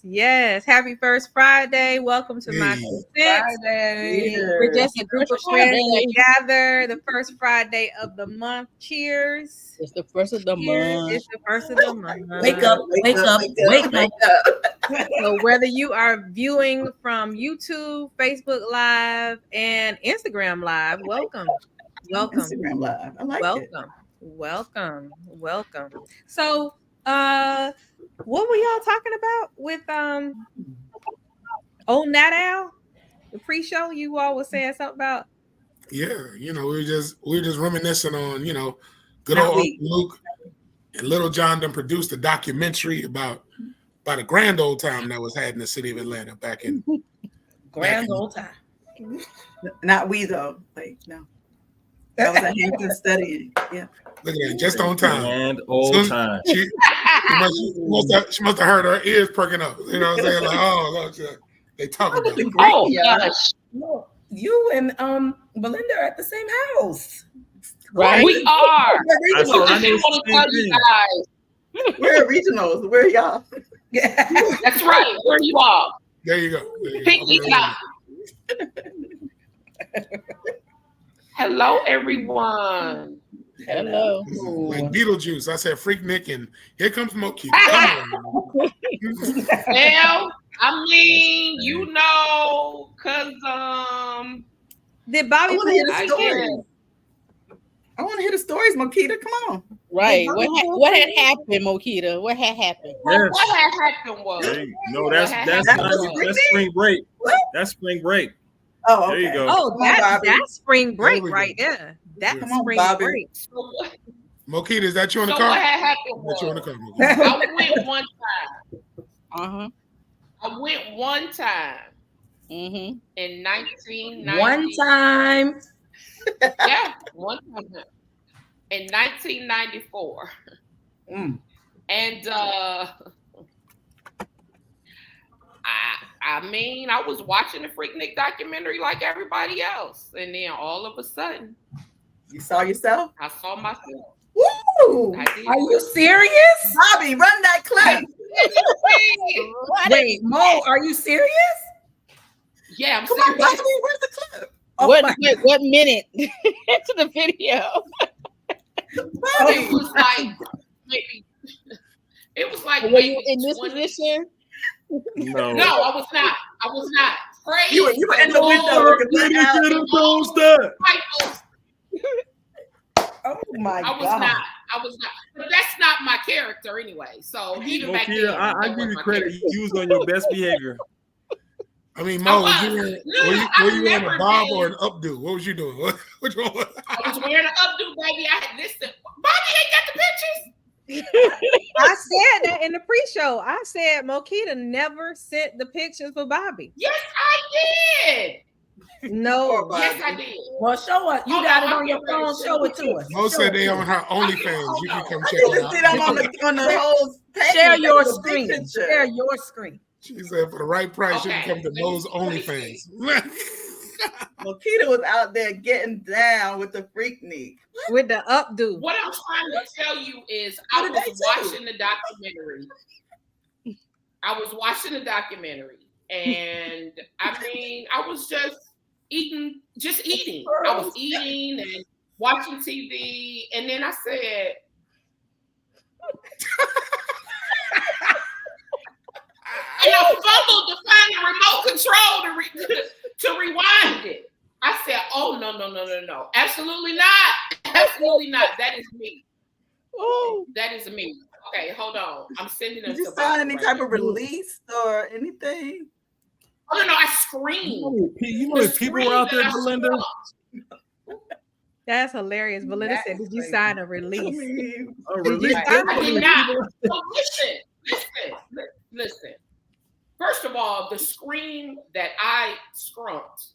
Yes. Happy First Friday. Welcome to my Friday. We're just a group of friends that gather the first Friday of the month. Cheers. It's the first of the month. It's the first of the month. Wake up. So whether you are viewing from YouTube, Facebook Live, and Instagram Live, welcome. Instagram Live. I like it. Welcome. So what were y'all talking about with old Nat Al? The pre-show, you all was saying something about. Yeah, we were just reminiscing on, good old Uncle Luke and Little John done produced a documentary about a grand old time that was had in the city of Atlanta back in old time. Not we though. Like no. I was at Hampton studying. Yeah. Look at that, just on time. And old time. She must have heard her ears perking up. You know what I'm saying? Like, oh, look, they talking about it. Oh, gosh. No, you and Belinda are at the same house. Right. We are. We're regionals. Where are y'all? Yeah. That's right. Where you are. There you go. Hello, everyone. Hello. Like Beetlejuice. I said Freak Nick and here comes Moki. Well, I mean, cause did Bobby I want to hear the stories, Mokita. Come on. Right. What had happened, Mokita? What had happened? What had happened was that's spring break. What? That's spring break. Oh, okay. There you go. Oh, that's spring break right there. That's spring break. Mokita, is that you on the so car? What had happened was, I went one time. I went one time. In 1990. One time. Yeah, one time. In 1994. And I was watching the Freaknik documentary like everybody else. And then all of a sudden, you saw yourself? I saw myself. Woo! Are you serious? Bobby, run that clip. Wait, Mo, are you serious? Yeah, I'm Come serious. on, Bobby, where's the clip? Oh, what minute into the video? It was like maybe. It was like were you in this 20. position? No, I was not. Praise you were in the window looking Oh my God. I was not. But that's not my character anyway. So even back then, I give you credit. You was on your best behavior. I mean, Mo, were you wearing a bob or an updo? What was you doing? Which one? I was wearing an updo, baby. I had listen. Bobby ain't got the pictures. I said that in the pre-show. I said Mokita never sent the pictures for Bobby. Yes, I did. No. Yes, I did. Well, show us. You got it on your phone. Show it to us. Mo said they on her OnlyFans. You can come check it out. I'm on the whole page. Share your screen. Share your screen. She said for the right price, you can come to Mo's OnlyFans. Mokita was out there getting down with the Freaknik. With the updo. What I'm trying to tell you is I was watching the documentary. And I mean, I was just eating. I was eating and watching TV, and then I said, and I fumbled to find the remote control to rewind it. I said, "Oh no! Absolutely not! That is me. Oh, that is me." Okay, hold on. I'm sending them. Did you sign any type of release or anything? Oh no! I screamed. You know, if people were out there, Belinda. That's hilarious. Belinda said, "Did you sign a release?" I did not. So listen. First of all, the scream that I scrumped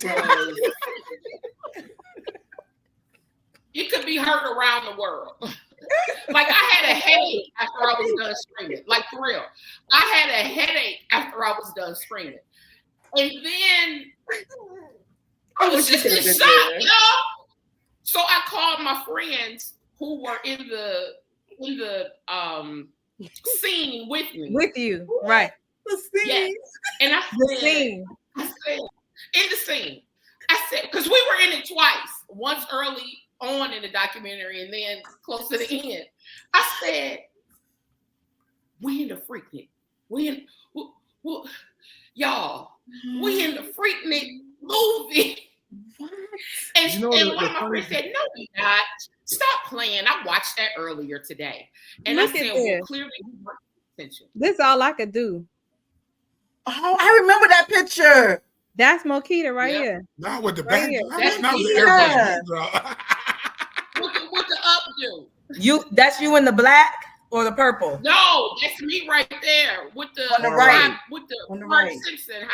was it could be heard around the world. Like I had a headache after I was done screaming. Like for real. I had a headache after I was done screaming. And then I was just in shock, y'all. So I called my friends who were in the scene with me. With you, right. The scene. Yes. And I said, in the scene. I said, because we were in it twice. Once early on in the documentary and then close to the end. I said, we in the Freaknik. Y'all, we in the Freaknik movie. What? And one of my friends said, no, we not. Stop playing. I watched that earlier today. And I said, well, clearly we weren't attention. This is all I could do. Oh, I remember that picture. That's Mokita right here. Not with the right back. That's not with the with the updo. That's you in the black or the purple? No, that's me right there with the on the right. With the on the right. Simpson.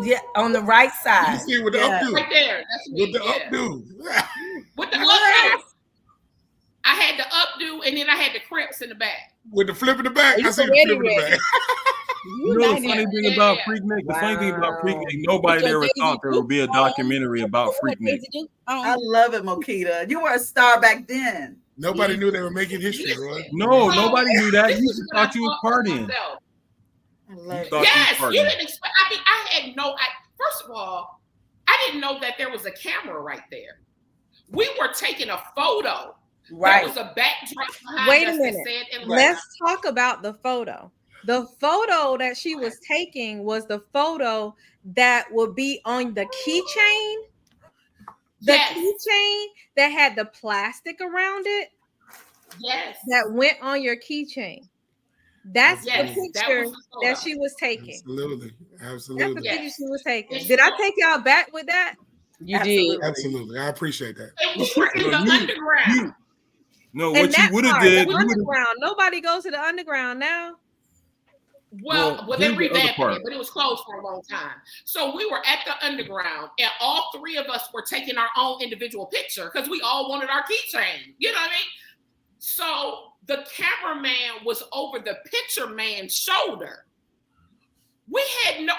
Yeah, on the right side. You see with the updo. Right there. That's me. With the updo. With the updo. I had the updo and then I had the crimps in the back. With the flip in the back. I see the flip in the back. You know the funny thing about Freaknik? The funny thing about Freaknik, nobody ever thought there would be a documentary about Freaknik. I love it, Mokita. You were a star back then. Nobody knew they were making history, Roy. No, nobody knew that. You just thought you was partying. I love it. Yes, you didn't expect. I mean, I had first of all, I didn't know that there was a camera right there. We were taking a photo. Right. There was a backdrop behind Wait a us minute. that said Let's talk about the photo. The photo that she was taking was the photo that would be on the keychain. The keychain that had the plastic around it. Yes. That went on your keychain. That's the picture that she was taking. Absolutely. That's the picture she was taking. Did It's I take y'all back with that? You did. Absolutely. I appreciate that. It was in the underground. No, what you would have did. Underground. Nobody goes to the underground now. Well, they here's the other revamped part. it, but it was closed for a long time. So we were at the underground, and all three of us were taking our own individual picture because we all wanted our keychain. You know what I mean? So the cameraman was over the picture man's shoulder. We had no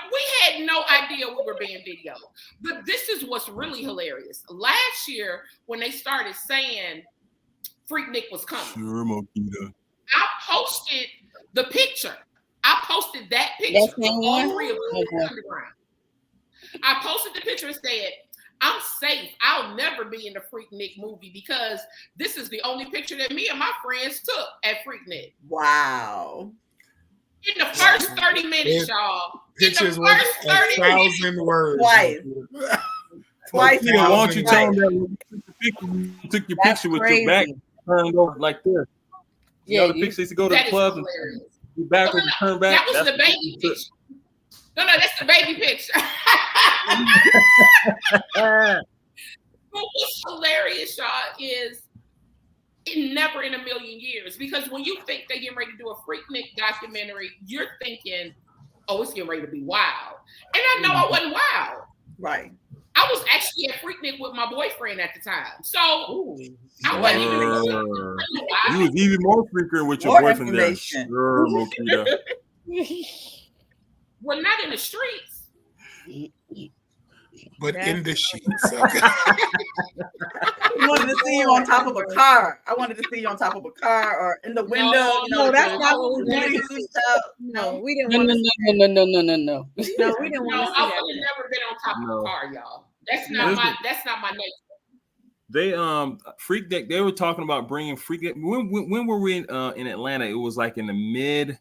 idea we were being videoed. But this is what's really hilarious. Last year, when they started saying Freaknik was coming, Sure, Mokita. I posted the picture. I posted that picture of all three of us in the underground. I posted the picture and said, I'm safe. I'll never be in the Freaknik movie because this is the only picture that me and my friends took at Freaknik. Wow. In the first 30 minutes, y'all. Pictures with 1,000 words. Twice. Why don't you tell them that when you took your picture with your back turned over like this? You know the picture used to go to the club and be backwards and turn back. That was the baby picture. No, that's the baby picture. But what's hilarious, y'all, is it never in a million years. Because when you think they're getting ready to do a Freaknik documentary, you're thinking, oh, it's getting ready to be wild. And I know I wasn't wild. Right. I was actually at Freaknik with my boyfriend at the time. So I wasn't even really you was even more freaking with your boyfriend there. Sure, Mokita. Well, not in the streets. but in the sheets. I wanted to see you on top of a car. I wanted to see you on top of a car or in the window. No, that's not what we wanted to see. No, we didn't want to see that. No. No, we didn't No, want to see I that. would have never been on top of a car, y'all. That's not my nature. They Freaknik, they were talking about bringing Freaknik. When were we in Atlanta? It was like in the mid,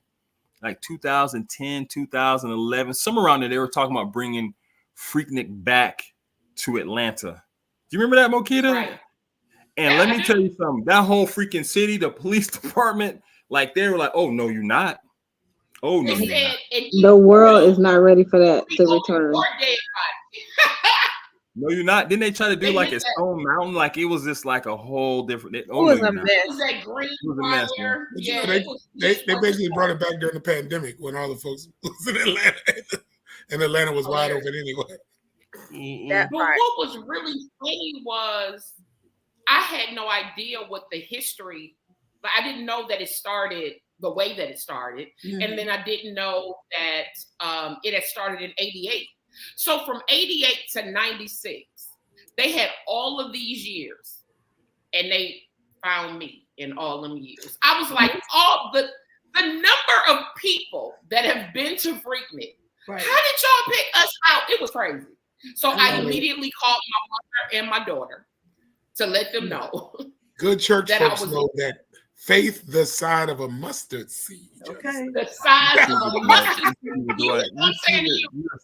like 2010, 2011, somewhere around there. They were talking about bringing Freaknik back to Atlanta. Do you remember that, Mokita? Right. And let me tell you something. That whole freaking city, the police department, like they were like, "Oh no, you're not. Oh no, you're not." The world is not ready for that to return. No, you're not. Didn't they try to do like a Stone Mountain? Like it was just like a whole different. It was a mess. It was that green fire. Yeah, they basically brought it back during the pandemic when all the folks was in Atlanta, and Atlanta was wide open anyway. But what was really funny was I had no idea what the history, but I didn't know that it started the way that it started, and then I didn't know that it had started in '88. So from 88 to 96, they had all of these years, and they found me in all them years. I was like, all the number of people that have been to Freaknik. Right. How did y'all pick us out? It was crazy. So I immediately called my mother and my daughter to let them know. Good church folks know that faith the size of a mustard seed. Okay. The size of a mustard seed.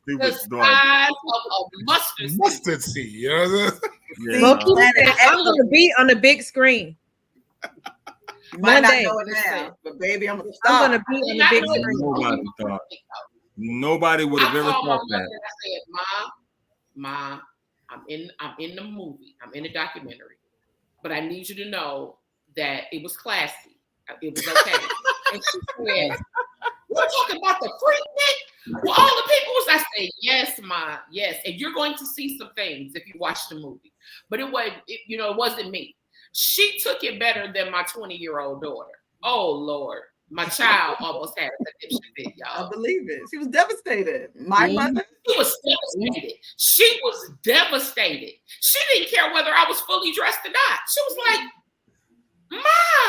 The size of a mustard seed. You know what I'm saying? I'm going to be on the big screen. One day. Now, but baby, I'm going to be on the big screen. Nobody would have ever thought that. I said, Mom, I'm in the movie. I'm in a documentary. But I need you to know that it was classy. It was okay. And she said, "We're talking about the Freaknik? Well, all the people was." I said, "Yes, Ma, yes." And you're going to see some things if you watch the movie. But it wasn't me. She took it better than my 20-year-old daughter. Oh Lord, my child almost had a conniption fit, y'all. I believe it. She was devastated. My mother. She was devastated. She was devastated. She didn't care whether I was fully dressed or not. She was like, "Ma,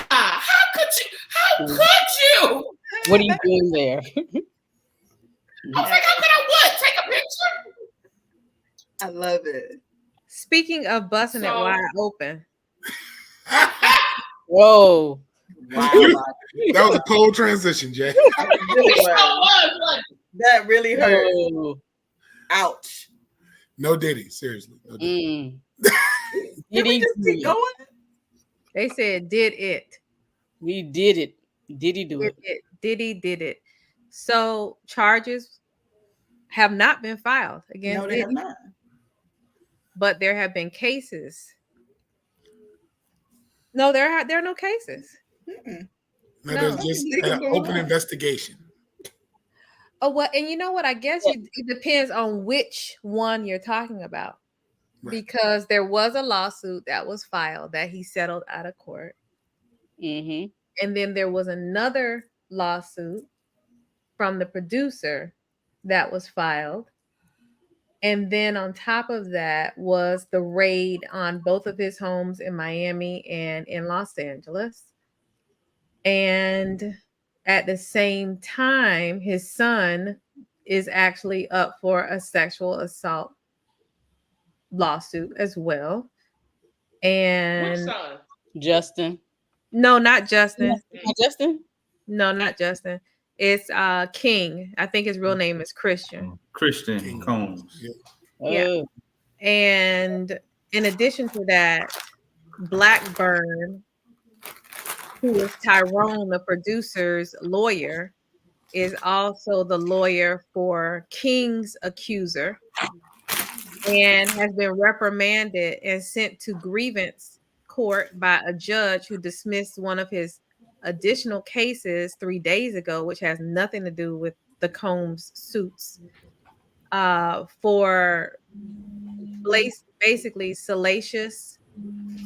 how could you? What are you doing there?" I was like, "How could I what? Take a picture?" I love it. Speaking of busting it wide open. Whoa. Wow. That was a cold transition, Jay. That really hurt. Oh. Ouch. No Diddy, seriously. No Diddy. Did we just keep going? They said, "Did it?" We did it. Did he do it? Diddy did it. So charges have not been filed against Diddy. Have not. But there have been cases. No, there are no cases. No, there's just an open investigation. Oh, well, and you know what? I guess it depends on which one you're talking about. Right. Because there was a lawsuit that was filed that he settled out of court. Mm-hmm. And then there was another lawsuit from the producer that was filed. And then on top of that was the raid on both of his homes in Miami and in Los Angeles. And at the same time, his son is actually up for a sexual assault lawsuit as well. And which son? Justin. No, not Justin. Not Justin? No, not Justin. It's King. I think his real name is Christian. Christian Combs. Yeah. And in addition to that, Blackburn, who is Tyrone, the producer's lawyer, is also the lawyer for King's accuser and has been reprimanded and sent to grievance court by a judge who dismissed one of his additional cases 3 days ago, which has nothing to do with the Combs suits, for basically salacious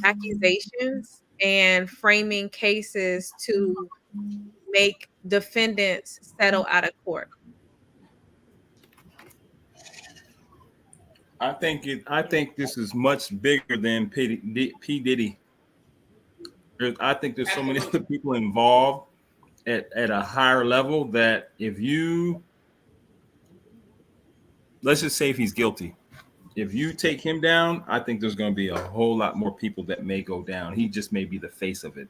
accusations and framing cases to make defendants settle out of court. I think this is much bigger than P. Diddy. I think there's so many other people involved at a higher level that if you, let's just say if he's guilty, if you take him down, I think there's going to be a whole lot more people that may go down. He just may be the face of it.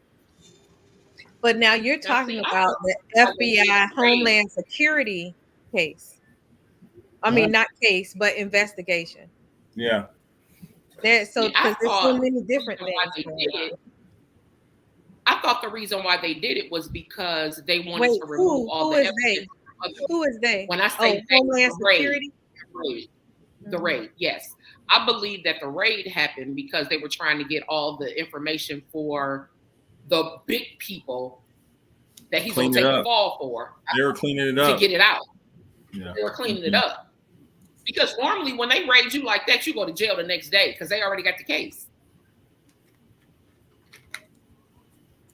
But now you're talking about the FBI Homeland Security case. I mean, not case, but investigation. Yeah. There's so many different things. I thought the reason why they did it was because they wanted to remove all the evidence. Who is they? When I say Homeland Security? The raid, yes. I believe that the raid happened because they were trying to get all the information for the big people that he's going to take the fall for. They were cleaning it up. To get it out. Yeah. They were cleaning it up. Because normally when they raid you like that, you go to jail the next day because they already got the case.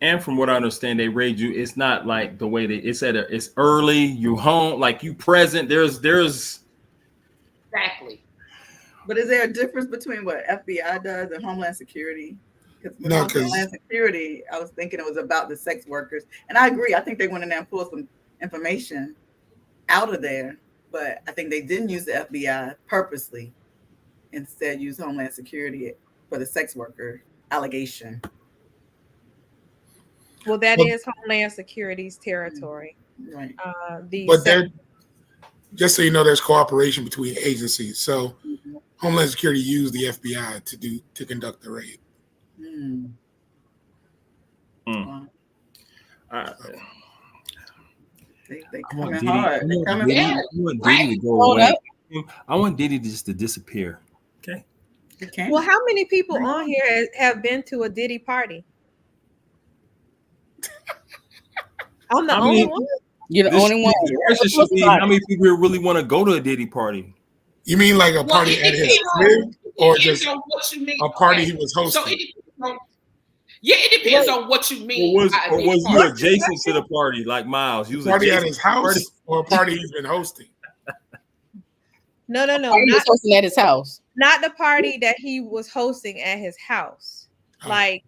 And from what I understand, they raid you. It's not like the way it's early, you home, like you present. There's exactly. But is there a difference between what FBI does and Homeland Security? Because Homeland Security, I was thinking it was about the sex workers, and I agree. I think they went in there and pulled some information out of there, but I think they didn't use the FBI purposely. Instead, use Homeland Security for the sex worker allegation. Well, that is Homeland Security's territory. Right. But just so you know, there's cooperation between agencies. So Homeland Security used the FBI to conduct the raid. They coming hard. I want Diddy just to disappear. Okay. Well, how many people on here have been to a Diddy party? I'm the only one. You're the only one. How many people really want to go to a Diddy party? You mean like a party at his crib, or just a party he was hosting? So it depends on what you mean. Or was you adjacent to the party, like Miles? You was party at his house, or a party he's been hosting? No. He was hosting at his house. Not the party that he was hosting at his house. Like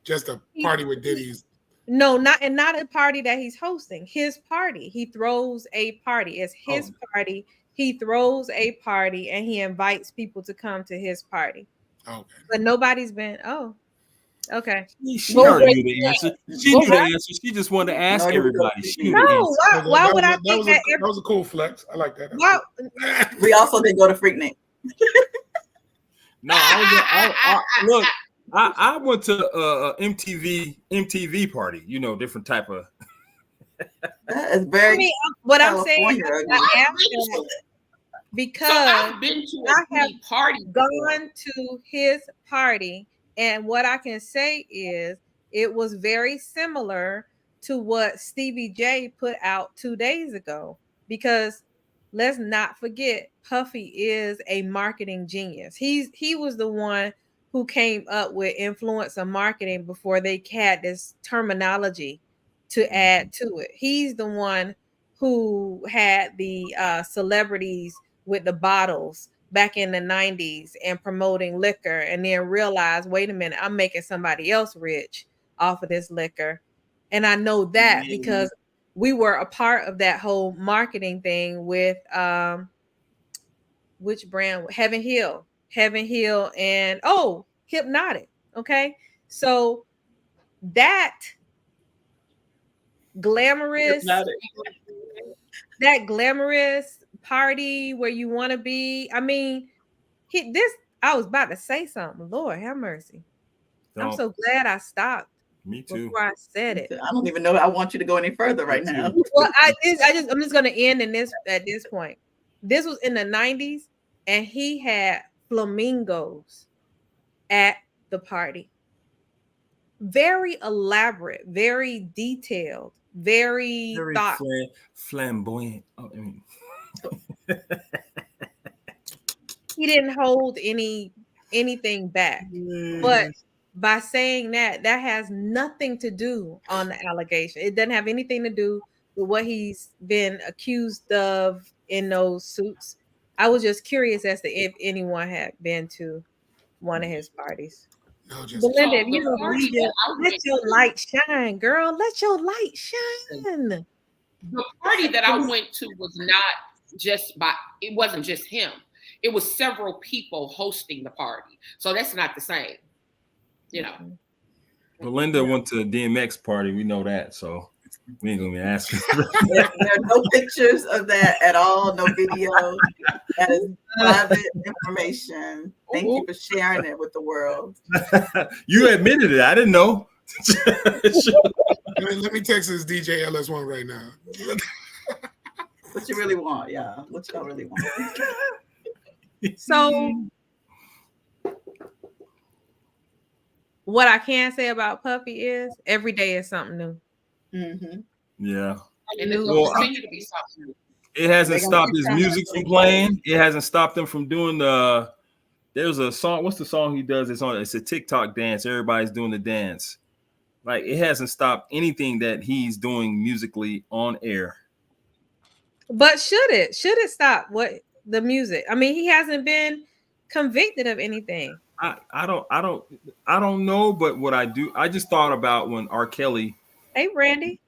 just a party with Diddy's. No, not a party that he's hosting. His party. He throws a party. It's his party. He throws a party and he invites people to come to his party. Okay. But nobody's been. Okay. She already knew the answer. She knew the answer. She just wanted to ask everybody. She knew the answer. Why would I think that? That was a cool flex. I like that. We also didn't go to Freaknik. No, look. I went to MTV party. You know, different type of. That is very. I mean, what I'm saying because I've been to a party, gone to his party, and what I can say is it was very similar to what Stevie J put out 2 days ago. Because let's not forget, Puffy is a marketing genius. He was the one who came up with influencer marketing before they had this terminology to add to it. He's the one who had the celebrities with the bottles back in the 90s and promoting liquor, and then realized, wait a minute, I'm making somebody else rich off of this liquor. And I know that because we were a part of that whole marketing thing with which brand? Heaven Hill, and Hypnotic. Okay, so that glamorous party where you want to be. I mean, I was about to say something. Lord have mercy. I'm so glad I stopped. Me too. Before I said it. I don't even know. I want you to go any further right now. Well, I'm just going to end at this point. This was in the 90s, and he had flamingos at the party. Very elaborate, very detailed, very flamboyant. He didn't hold anything back. But by saying that has nothing to do on the allegation. It doesn't have anything to do with what he's been accused of in those suits. I was just curious as to if anyone had been to one of his parties. No, just Belinda, if So you the don't party believe that it, I let went your to- light shine, girl. Let your light shine. The party that I went to was not just it wasn't just him. It was several people hosting the party. So that's not the same. You know. Belinda went to a DMX party. We know that, so we ain't gonna be asking. There are no pictures of that at all, no video. That is private information. Thank you for sharing it with the world. You admitted it. I didn't know. let me text this DJ LS1 right now. What you really want, yeah. What y'all really want. So what I can say about Puffy is every day is something new. Mm-hmm. Yeah. And it will continue to be something new. It hasn't stopped his music from playing. It hasn't stopped him from doing there's a song. What's the song he does? It's a TikTok dance. Everybody's doing the dance. Like, it hasn't stopped anything that he's doing musically on air. But should it stop the music? I mean, he hasn't been convicted of anything. I don't know, but what I just thought about when R. Kelly, hey Randy,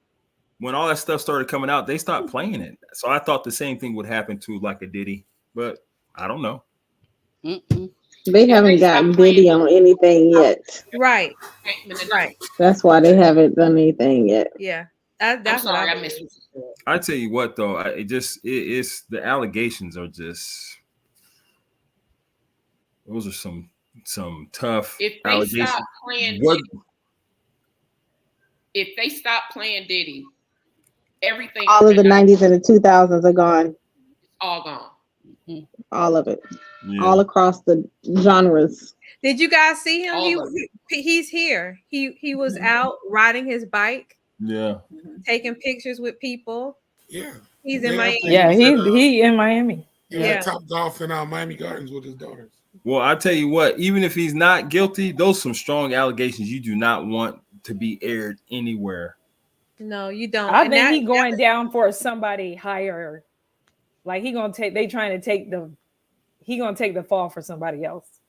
when all that stuff started coming out, they stopped playing it. So I thought the same thing would happen to like a Diddy, but I don't know. They haven't gotten Diddy on anything yet. Right. That's why they haven't done anything yet. Yeah. That's sorry, what I missed what you said. I tell you what, though, it's the allegations are just, those are some tough If they allegations. stop playing if they stop playing Diddy, everything, all of the 90s and the 2000s are gone. All gone. All of it. Yeah. All across the genres. Did you guys see him? He's here. He was out riding his bike. Yeah. Taking pictures with people. Yeah. He's in Miami. Yeah, he in Miami. Yeah, Top Golf in Miami Gardens with his daughters. Well, I tell you what, even if he's not guilty, those are some strong allegations you do not want to be aired anywhere. No, you don't. I think he's going down for somebody higher. Like he gonna take the fall for somebody else.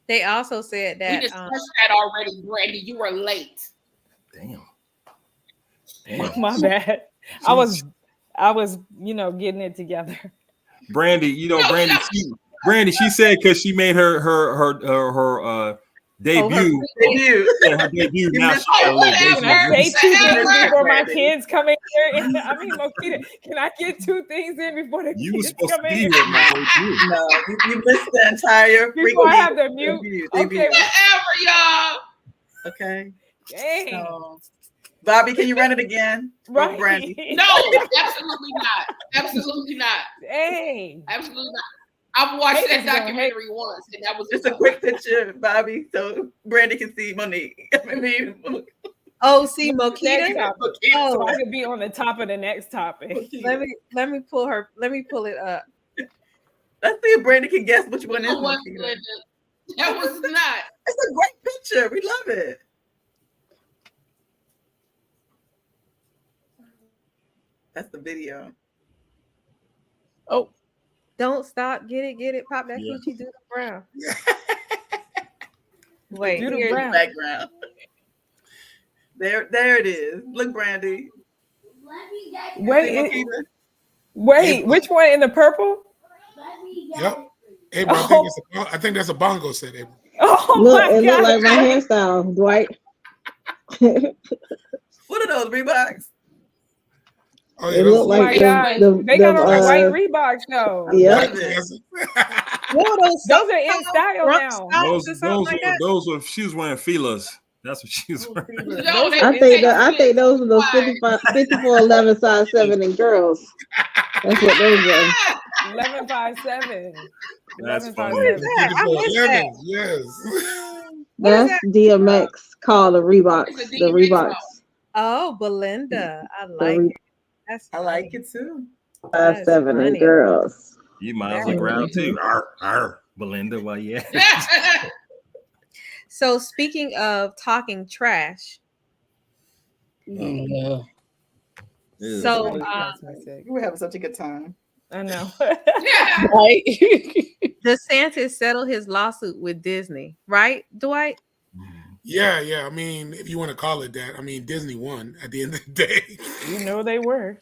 They also said that we discussed that already, Brandy. You were late. Damn. My bad. I was getting it together. Brandy, Brandy, she said because she made her debut. Her debut. Now she got a little Can I say 2 things before my kids come in here? I mean, Mokita, can I get 2 things in before the kids come in? No, you missed the entire before I have the mute. Okay, whatever, y'all. Okay. Dang. So, Bobby, can you run it again? Right. Brandy. No, absolutely not. Absolutely not. Dang. Absolutely not. I've watched that documentary once, and that was just a quick picture, Bobby, so Brandy can see Monique. Oh, see Mokita. So I could be on the top of the next topic. Let me pull it up. Let's see if Brandy can guess which one is Mokita. That was not. It's a great picture. We love it. That's the video. Oh. Don't stop. Get it. Pop that coochie. Do the brown. Wait. Do the brown. Background. There it is. Look, Brandy. Wait, which one in the purple? Yep. April, I think that's a bongo set, April. Oh Look, looked like my hairstyle, Dwight. What are those Reeboks? Oh, yeah, it looked like they got on the white Reeboks though. Yeah. Those are in style now. Those were she was wearing Fila's. That's what she was wearing. I think those were those 5411 size 7 in girls. That's what those were. 1157. That's funny. What is that? I missed that. Yes. That's DMX called the Reeboks. The Reeboks. Oh, Belinda. I like it. I like it too. 7 in girls. You might as well ground too. Belinda, why yeah. So speaking of talking trash. So we were having such a good time. I know. Yeah. Right. DeSantis settled his lawsuit with Disney, right, Dwight? Yeah. I mean, if you want to call it that, I mean, Disney won at the end of the day. You know they were.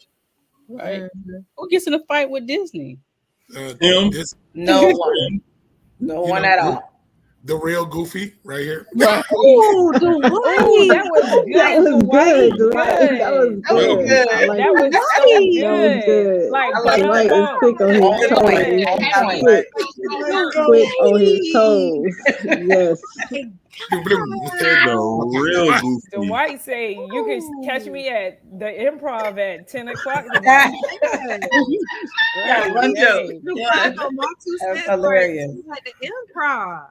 Right. Who gets in a fight with Disney? Him? No one. No one at all. The real Goofy right here. Right. Oh, Dwight. That was good. That was good. Dwight. That was good. good. I like That was that. so That good. was good. Like, Dwight is quick on his toes. Quick on his toes. Yes. The real Goofy. Dwight say you can catch me at the Improv at 10 o'clock tonight. Yeah, one joke. I know my 2 That's cents hilarious. were like the Improv.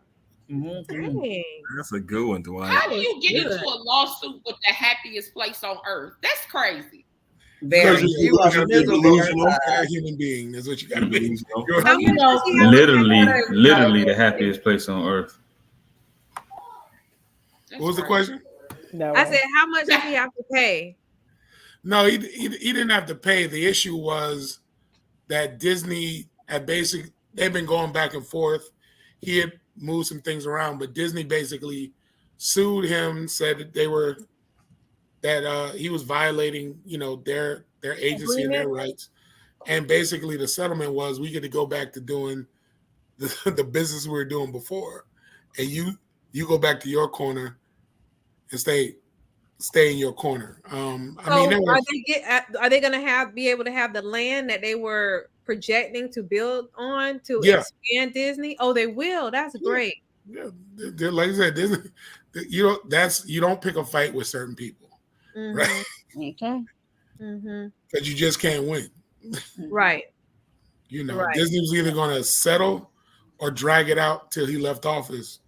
Mhm. Dang. That's a good one, Dwight. How do you get into a lawsuit with the happiest place on earth? That's crazy. Very. You are delusional human being. That's what you got to be. How You know, much does he have to pay? Literally the happiest place on earth. What was the question? No. I said, how much does he have to pay? No, he didn't have to pay. The issue was that Disney had they've been going back and forth. He had moved some things around, but Disney basically sued him, said that he was violating, their agency and their rights. And basically the settlement was we get to go back to doing the business we were doing before. And you go back to your corner and stay in your corner. Are they going to be able to have the land that they were projecting to build on to expand Disney? Oh, they will. That's great. Yeah, like I said, Disney, you don't pick a fight with certain people, right? Okay. Because you just can't win. Right. Right. Disney was either going to settle or drag it out till he left office.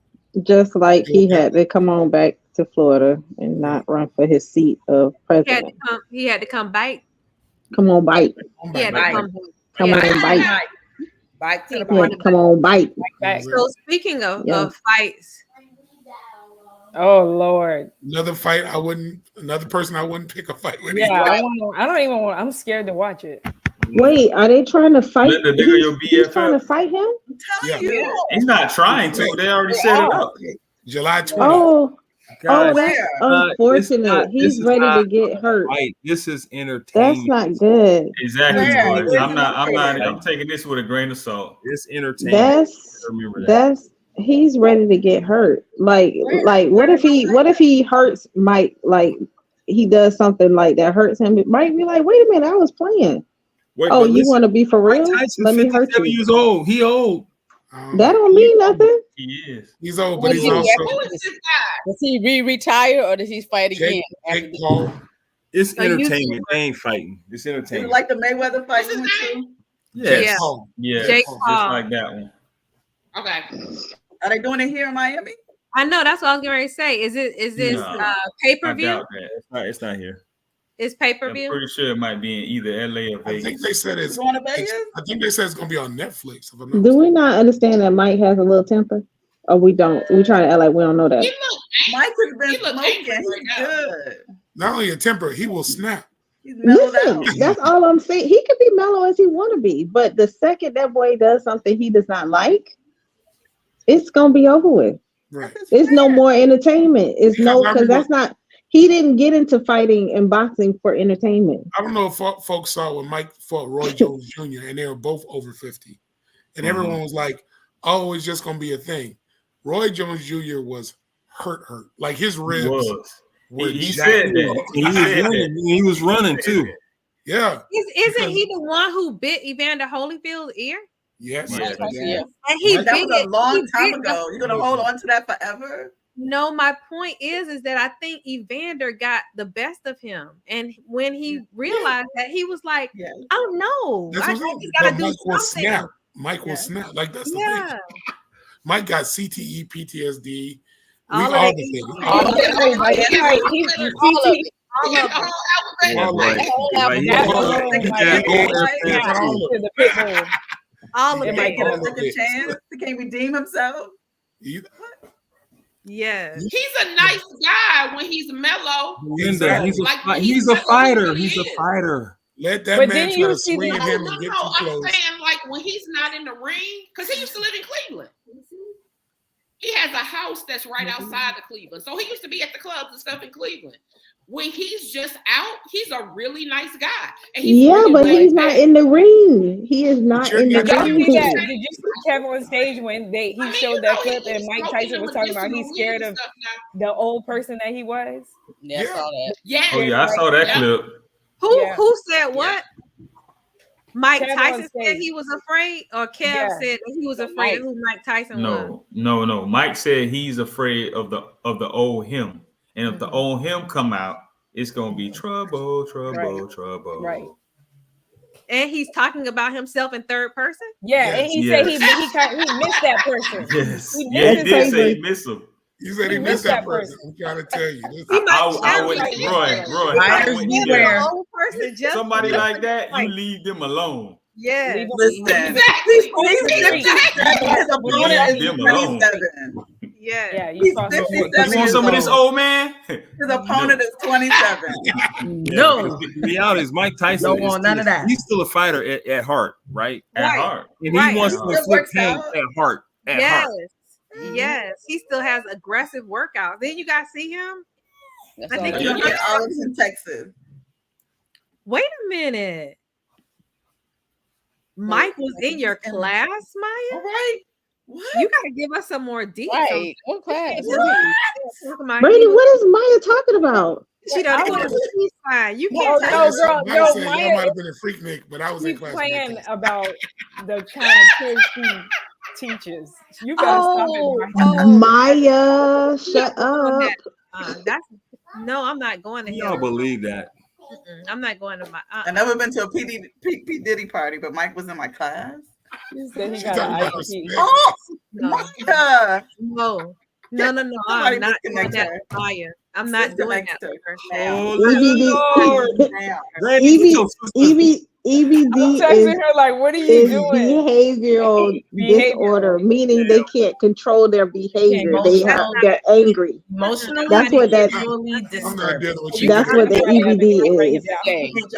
Just like he had to come on back to Florida and not run for his seat of president. He had to come back. Come on, bite. He had to come back. Come on, bite. Bite to the Yeah, come on, bite. So speaking of fights. Oh Lord. Another person I wouldn't pick a fight with. Yeah, I don't even want. I'm scared to watch it. Wait, are they trying to fight? Let the nigga your He's BFF. trying to fight him? He's not trying to. They already set it up. July 20th. Oh, Guys, that's unfortunate. He's ready to get hurt. Right. This is entertainment. That's not good. Exactly. Yeah, I'm taking this with a grain of salt. It's entertainment. Remember that. He's ready to get hurt. Like what if he hurts Mike, like he does something like that hurts him? It might be like, wait a minute, I was playing. You want to be for real? Let me hurt you. Years old. He old. That don't mean nothing. He is. He's old, but he's also. Who is this guy? Does he retire or does he fight again? Jake Paul. It's entertainment. They ain't fighting. It's Is it entertainment. like the Mayweather fight you went to? Yes. Yeah. Jake Just Paul. like that one. Okay. Are they doing it here in Miami? I know that's what I was going to say. Is this No, pay-per-view? I doubt that. It's not here. It's I'm pay-per-view. pretty sure it might be in either LA or I Vegas. think they said it's Going to Vegas? I think they said it's gonna be on Netflix. If I'm not Do we not understand that Mike has a little temper? Or we don't? We trying to act like we don't know that. Mike has been He look smoking. angry He's right now. good. Not only a temper, he will snap. He's mellowed Listen, out. that's all I'm saying. He could be mellow as he want to be, but the second that boy does something he does not like, it's gonna be over with. Right. It's no more entertainment. It's Because because that's not. He didn't get into fighting and boxing for entertainment. I don't know if folks saw when Mike fought Roy Jones Jr. and they were both over 50. And everyone was like, oh, it's just going to be a thing. Roy Jones Jr. was hurt. Like his ribs were He jacked. said that. He was running too. Yeah. Isn't he the one who bit Evander Holyfield's ear? Yes. Yeah. Yeah. And he That bit was a it. long He time bit the- ago. You're going to hold on to that forever? No, my point is that I think Evander got the best of him, and when he realized that, he was like, Yeah. "Oh no, That's I what I'm think saying. you gotta But do Mike will something." snap. Mike will snap. Like that's the Yeah, thing. Mike got CTE, PTSD. All of all it. the things. All of it. All of it. all of it. Yeah, right. Right. That's He- all he my got God. gold Yeah, tattoo. to the pit bull. All of He can't it. get a all of second it. chance. He can't redeem himself. You- Yes. He's a nice guy when he's mellow. Linda, Like, he's a he's fighter. what he He's a is. fighter. Let that man try to swing him and get too I'm close. saying like when he's not in the ring, because he used to live in Cleveland. He has a house that's right outside of Cleveland. So he used to be at the clubs and stuff in Cleveland. When he's just out, he's a really nice guy. And he's but he's not in the ring. He is not in the ring. Did you see Kevin on stage when he showed that clip and Mike Tyson was talking about he's scared of the old person that he was? Yeah, I saw that. Yeah. Oh yeah, I saw that clip. Who said what? Mike Kev Tyson said he was afraid, or Kev said that he was afraid of who Mike Tyson was. No. Mike said he's afraid of the old him, and if the old him come out, it's gonna be trouble. Right. And he's talking about himself in third person. Yeah, and he said he missed that person. Yes. He did say he missed him. You said he missed that person. I'm trying to tell you. I would, Roy. Somebody like that, you leave them alone. Yeah. Listen. His opponent is 27. Yeah. You want some of this old man? His opponent is 27. No. The reality is Mike Tyson don't want none of that. He's still a fighter at heart, right? At heart. And he wants to inflict pain at heart. Yes, he still has aggressive workouts. Then you guys see him. I think he's in Arlington, Texas. Wait a minute. Mike was in your class, Maya? All right. What? You gotta give us some more details. Right. What class? Brady, what is Maya talking about? She don't know she's fine. You can't. No, Maya might have been a freak Nick, but I was in class. Playing about the kind of kids she teaches. You gotta stop it. Maya, shut up. I'm not going to. Y'all believe that? I'm not going to my. I've never been to a P. Diddy party, but Mike was in my class. He said he got an IEP. Oh, Micah. No. I'm not doing that to Maya. I'm not doing that to her. EBD I'm texting her like, what are you doing? Behavioral disorder, meaning they can't control their behavior. They're angry. Emotionally, that's what that. That's what the EBD is.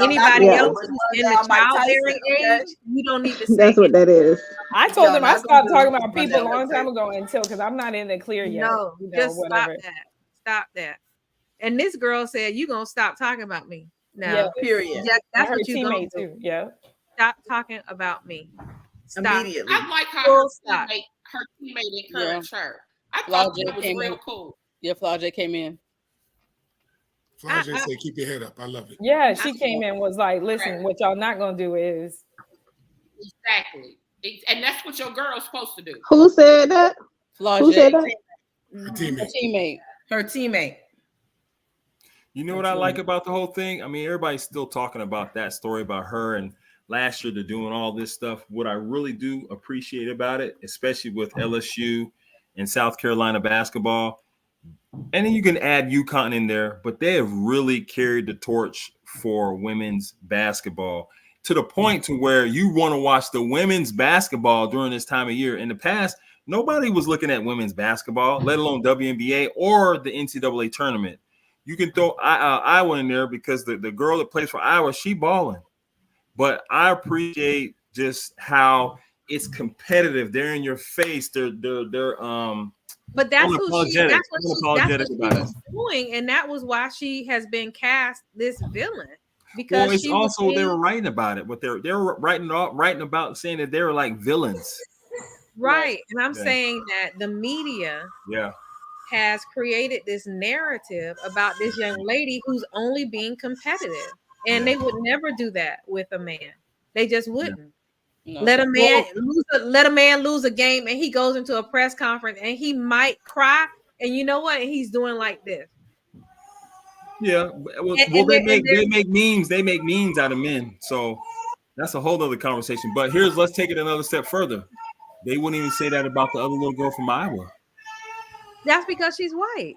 Anybody else who's in the childbearing age, you don't need to say. That's what that is. I told them I stopped talking about people a long time ago because I'm not in the clear yet. No, just stop that. And this girl said, "You gonna stop talking about me now?" Yeah, period. Yeah, that's her what you teammate do. too. Yeah. Stop talking about me. Stop. Immediately. I like how her teammate encouraged her. I thought it was real cool. Yeah, Flauja came in. Flauja said, "Keep your head up." I love it. Yeah, she came in was like, "Listen, what y'all not gonna do is exactly." And that's what your girl's supposed to do. Who said that? Who said that? Her teammate. You know what I like about the whole thing? I mean, everybody's still talking about that story about her and last year they're doing all this stuff. What I really do appreciate about it, especially with LSU and South Carolina basketball, and then you can add UConn in there, but they have really carried the torch for women's basketball to the point to where you want to watch the women's basketball during this time of year. In the past, nobody was looking at women's basketball, let alone WNBA or the NCAA tournament. You can throw Iowa in there because the girl that plays for Iowa, she balling. But I appreciate just how it's competitive. They're in your face. They're But that's what she's doing, and that was why she has been cast this villain. Because it's also they were writing about it. What they were writing about saying that they were like villains. Right. And I'm saying that the media has created this narrative about this young lady who's only being competitive. And they would never do that with a man. They just wouldn't. No. Let a man lose a game and he goes into a press conference and he might cry. And you know what? He's doing like this. Yeah. Well, they make memes. They make memes out of men. So that's a whole other conversation. But let's take it another step further. They wouldn't even say that about the other little girl from Iowa. That's because she's white.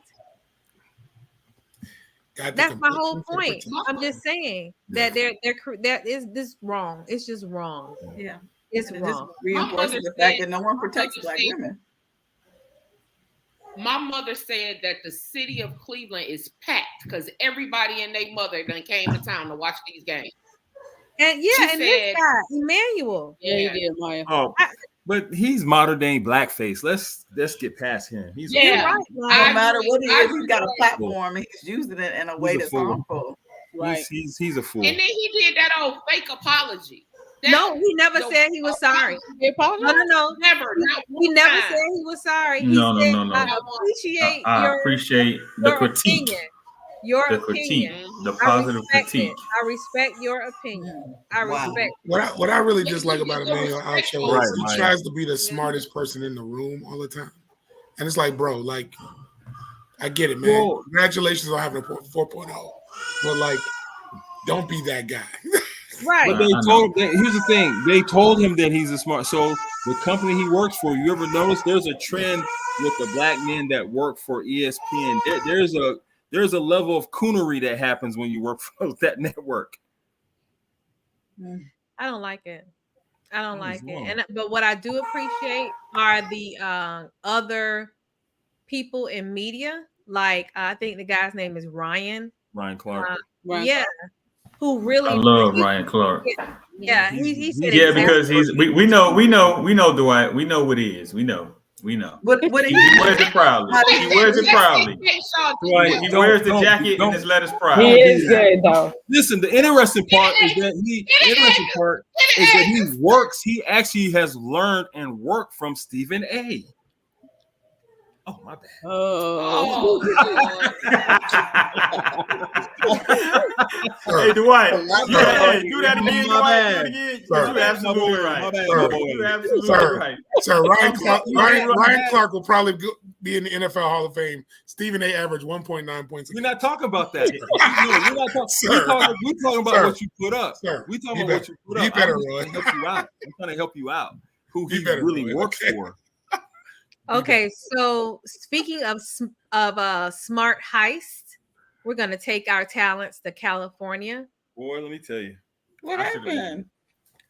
That's my whole point. I'm just saying that that is this wrong. It's just wrong. Yeah, it's wrong. Reinforcing the fact that no one protects Black women. My mother said that the city of Cleveland is packed because everybody and their mother then came to town to watch these games. And this guy, Emmanuel. Yeah, he did, Maya. Oh, but he's modern day blackface. Let's get past him. He's right. No matter what he is, he's got a platform and he's using it in a way that's harmful. Right. He's a fool. And then he did that old fake apology. No, he never said he was sorry. No, never. He never said he was sorry. No. I appreciate the critique. Your opinion. The positive critique. I respect your opinion. I respect. What I really just like about Emmanuel Acho is he tries to be the smartest person in the room all the time, and it's like, bro, like, I get it, man. Well, congratulations on having a 4.0, but like, don't be that guy. Right. But here's the thing. They told him that he's a smart. So the company he works for, you ever notice there's a trend with the black men that work for ESPN? There's a level of coonery that happens when you work for that network. I don't like it. But what I do appreciate are the other people in media. Like I think the guy's name is Ryan Clark. Who really? I love Ryan Clark. Yeah, he said because we know Dwight. We know what he is. We know. What he wears it proudly. He wears it proudly. He wears the jacket and his letters proud. He is good though. Listen, the interesting part is that he works. He actually has learned and worked from Stephen A. Oh, my bad. Hey, Dwight. Do that again, Dwight. You're absolutely right. You're absolutely right. Sir, Ryan Clark will probably be in the NFL Hall of Fame. Stephen A. averaged 1.9 points. We're not talking about that. We're talking about what you put up. We're talking about what you put up. He better, I'm trying to help you out. Who he really works for. Okay, so speaking of smart heist, we're gonna take our talents to California. Boy, let me tell you, what happened?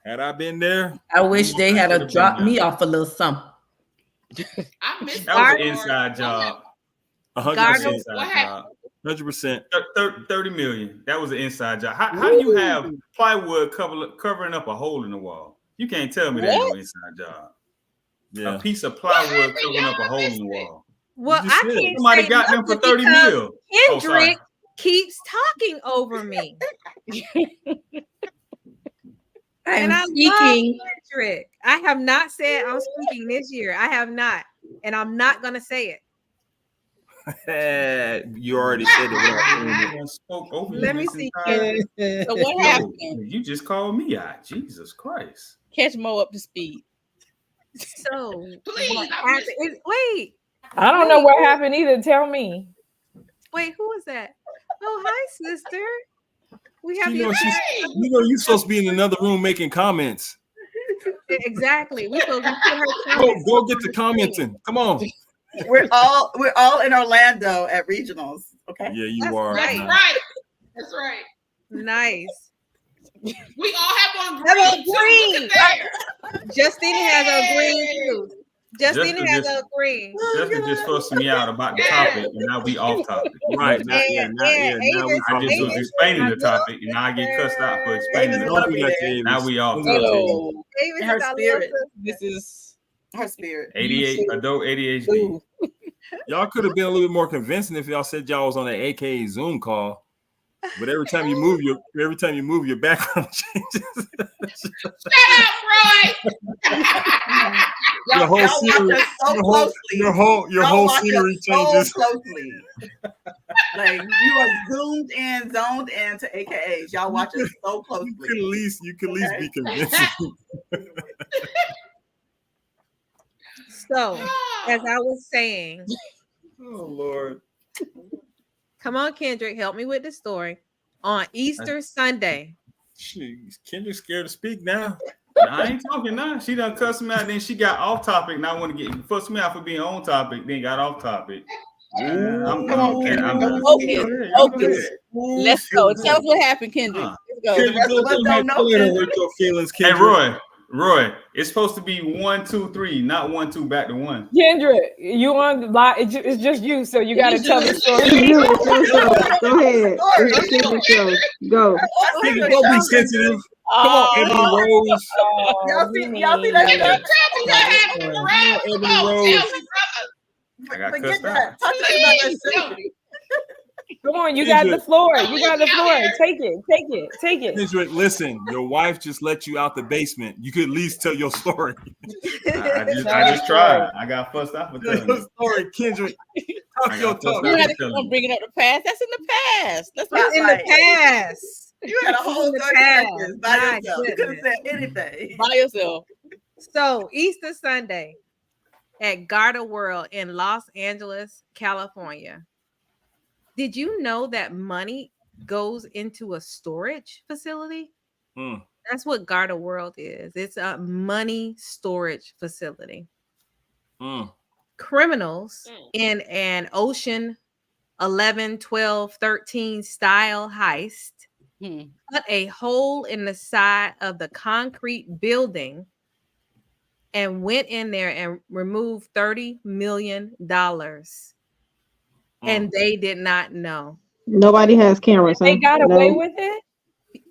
Had I been there, I wish they had dropped me off a little something. I missed that was an inside job. 100%. 100%. 30 million. That was an inside job. How do you have plywood covering up a hole in the wall? You can't tell me that's an inside job. Yeah. A piece of plywood covering up a hole in the wall. Well, I can't. Somebody got them for 30 mil. Kendrick keeps talking over me. And I speaking. Love Kendrick. I have not said I'm speaking this year. I have not, and I'm not gonna say it. You already said it. Let me see. So what happened? You just called me out. Jesus Christ. Catch Mo up to speed. So please wait. I don't know what happened either. Tell me. Wait, who is that? Oh, hi, sister. We have you're supposed to be in another room making comments. Exactly. We're supposed to put her go get the commenting. Come on. We're all in Orlando at regionals. Okay. Yeah, you are. That's right. That's right. Nice. We all have on green. Justina has a green too. Justina has a green. Justin just fussing me out about the topic, and now we off topic. Right. I just was explaining the topic, and now I get cussed out for explaining the topic. Now we off topic. Her spirit. This is her spirit. Adult ADHD. Y'all could have been a little bit more convincing if y'all said y'all was on an AKA Zoom call. But every time you move your background changes. Shut up, Roy. Your whole scenery changes. So closely. Like you are zoomed in, zoned into AKAs. Y'all watch us so closely. You can at least be convincing. So, as I was saying, oh Lord. Come on, Kendrick, help me with the story. On Easter Sunday. Jeez, Kendrick's scared to speak now. I ain't talking now. She done cussed me out, then she got off topic. Now I want to fuss me out for being on topic, then got off topic. Come on, focus. Let's go. Tell us what happened, Kendrick. Let's go. Hey, Roy, it's supposed to be 1, 2, 3, not 1, 2 back to 1. Kendrick, you on the line? It's just you, so you got to tell the story. Go ahead. Go. Don't be sensitive. Come on, Ebony Rose. Y'all see that? Tell me what happened with the rap. Come on, tell me, brother. I got Forget cussed that. out. Talk to me about that shit. Come on, you got the floor. You got the floor. Take it. Kendrick, listen, your wife just let you out the basement. You could at least tell your story. I just tried. I got fussed out for telling Your you. story, Kendrick. Talk your talk. You had to bring it up the past. That's in the past. That's It's in the past. You had a whole In the 30 past. seconds by My yourself. You could have goodness. said anything. by yourself. So Easter Sunday at Garda World in Los Angeles, California. Did you know that money goes into a storage facility? That's what Garda World is. It's a money storage facility. Criminals in an Ocean 11, 12, 13 style heist cut a hole in the side of the concrete building and went in there and removed $30 million. And they did not know. Nobody has cameras. They got away with it.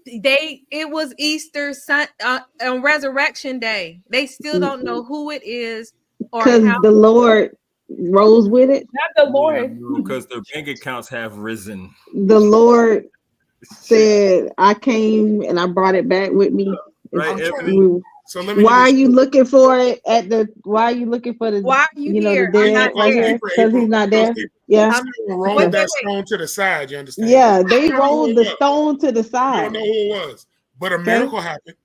It was Easter on Resurrection Day. They still don't know who it is or because how the Lord rose with it. Not the Lord, because their bank accounts have risen. The Lord said, "I came and I brought it back with me." Right, So let me. Why are you looking for it at the? Why are you looking for the? Why are you know, here? the dead right here because he's not there. Yeah. Rolled that stone to the side. You understand? Yeah, they rolled the stone to the You side. don't know who it was, but a miracle happened.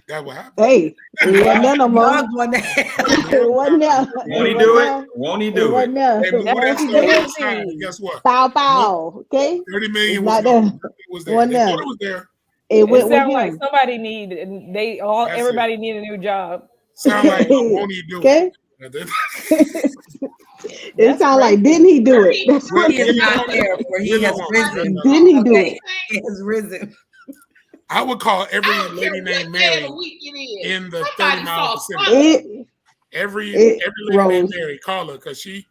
That will happen. Hey, it wasn't there no more. Dog one day. It wasn't there. Won't he do it? Won't he do it? They moved that stone to the side, and guess what? Pow pow. Okay. 30 million It's not there. was there. Wasn't They there. thought it was there. It went with sound him. like somebody need. Everybody need a new job. Sound like won't he do Okay. it? It sounds like didn't he do it? That's what He is not there, for he has risen. Didn't he do it? He has risen. I would call every I don't care lady what named day of Mary the week it is. in the Somebody 30-mile saw vicinity. Every lady rose. named Mary, call her because she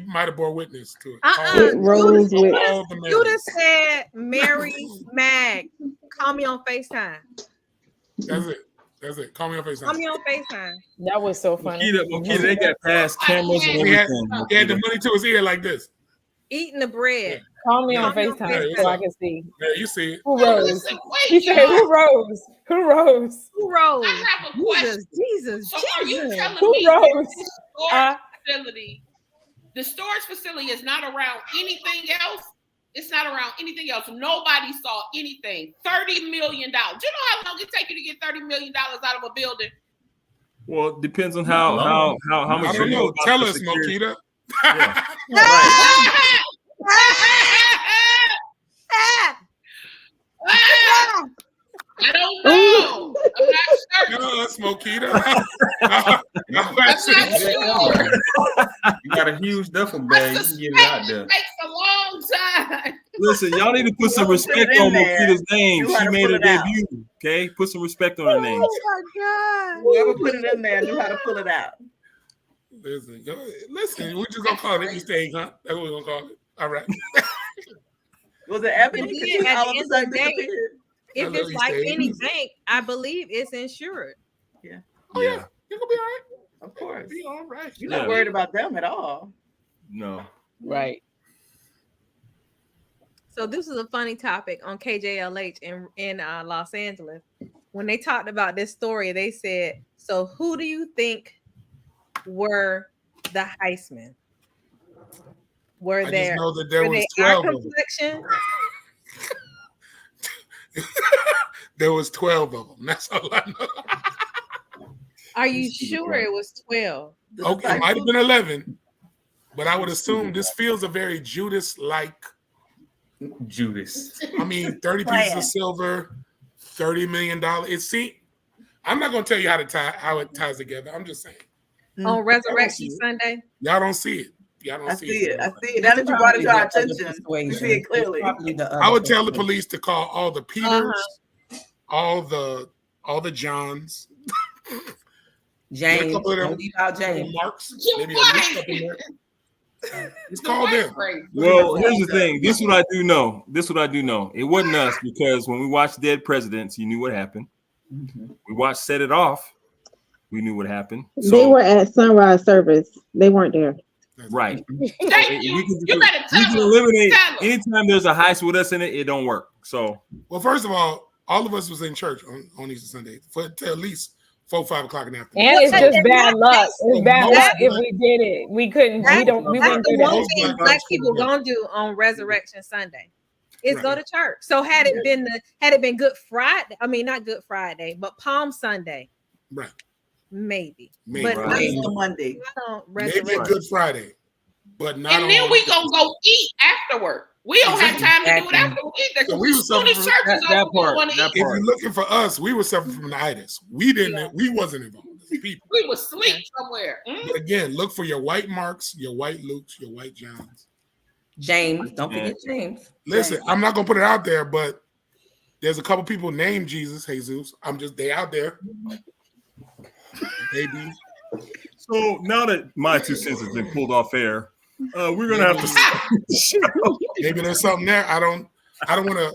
might have bore witness to it. It rose with. Judah said, Mary Mag, call me on FaceTime. That's it. That's it. Call me on FaceTime. Call me on FaceTime. That was so funny. Makita, they got past cameras and He had everything. the money to his ear like this. Eating the bread. Call me on Yeah, FaceTime so I can see. Yeah, you see it. Who rose? He said, "Who rose? Who rose? Who rose? I have a question. Jesus. So are you telling Who me rose? the storage facility is not around anything else? It's not around anything else. Nobody saw anything. $30 million. Do you know how long it takes you to get $30 million out of a building? Well, it depends on how much I don't you know know. about Tell the us, security. Mokita. Yeah. I don't know. I'm not sure. Tell us, Mokita. I'm not sure. You got a huge duffel bag. You can get it out there. It takes a long time. Listen, y'all need to put some respect on Mokita's name. She made her debut. Okay, put some respect on her name. Oh my God. Whoever put it in there knew how to pull it out. Listen, we're just gonna call it Easter egg hunt. That's what we're gonna call it. All right. Was it Ebony? Because she At all the of a end of sudden the day, disappeared. if it's like any bank, I believe it's insured. Yeah. Oh yeah, you're gonna be all right. Of course. Be all right. You're not worried about them at all. No. Right. So this is a funny topic on KJLH in Los Angeles. When they talked about this story, they said, "So who do you think were the heistmen? Were I there? just know that there were was they our 12 of them. complexion? There was 12 of them. That's all I know. Are you sure it was 12? Okay, it might have been 11, but I would assume this feels a very Judas-like. Judas. I mean, 30 pieces of silver, $30 million. I'm not gonna tell you how it ties together. I'm just saying. On Resurrection Sunday, y'all don't see it. Y'all don't I see it. it. I see it. Now that you brought it to our attention, you see it clearly. I would tell the police to call all the Peters, all the Johns, James, a couple of them, don't leave out James. Marks, maybe a least couple there. It's called them. Well, here's the thing. This is what I do know. It wasn't us because when we watched Dead Presidents, you knew what happened. We watched Set It Off. We knew what happened. So, they were at sunrise service. They weren't there. Right. You better we can eliminate anytime there's a heist with us in it. It don't work. So, well, first of all of us was in church on Easter Sunday for at least 4 or 5 o'clock in the afternoon. And it's just bad luck. It's bad luck if we did it. We couldn't. We wouldn't do One that. thing Black people gonna do on Resurrection Sunday is go to church. So had it been Good Friday, I mean not Good Friday, but Palm Sunday, right? Maybe. But right. Monday. Maybe a Good Friday, but not. And then we gonna go eat afterward. We don't have time to do it afterward either. So we were suffering from that part. If you're looking for us, we were suffering from the itis. We didn't. We wasn't involved. People. We was asleep somewhere. But again, look for your white Marks, your white Lukes, your white Johns. James, don't forget James. Listen, I'm not gonna put it out there, but there's a couple people named Jesus. They out there. Maybe. So now that my 2 cents has been pulled off air, we're gonna have to. Maybe there's something there. I don't want to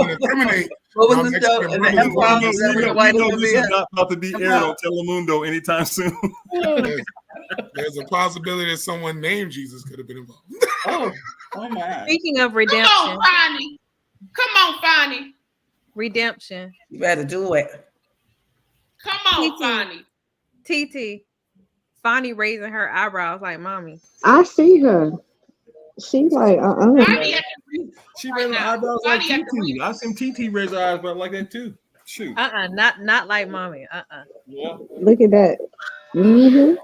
incriminate. What was the show? And the Empire this is not about to be aired on Telemundo anytime soon. There's a possibility that someone named Jesus could have been involved. Oh my! Speaking of redemption, come on, Fonny. Redemption. You better do it. Come on, Fonny. TT. Fonny raising her eyebrows like mommy. I see her. She's like, She raised her eyebrows like TT. I seen TT raise her eyebrows like that too. Shoot. Not like mommy. Yeah. Look at that. Mm-hmm.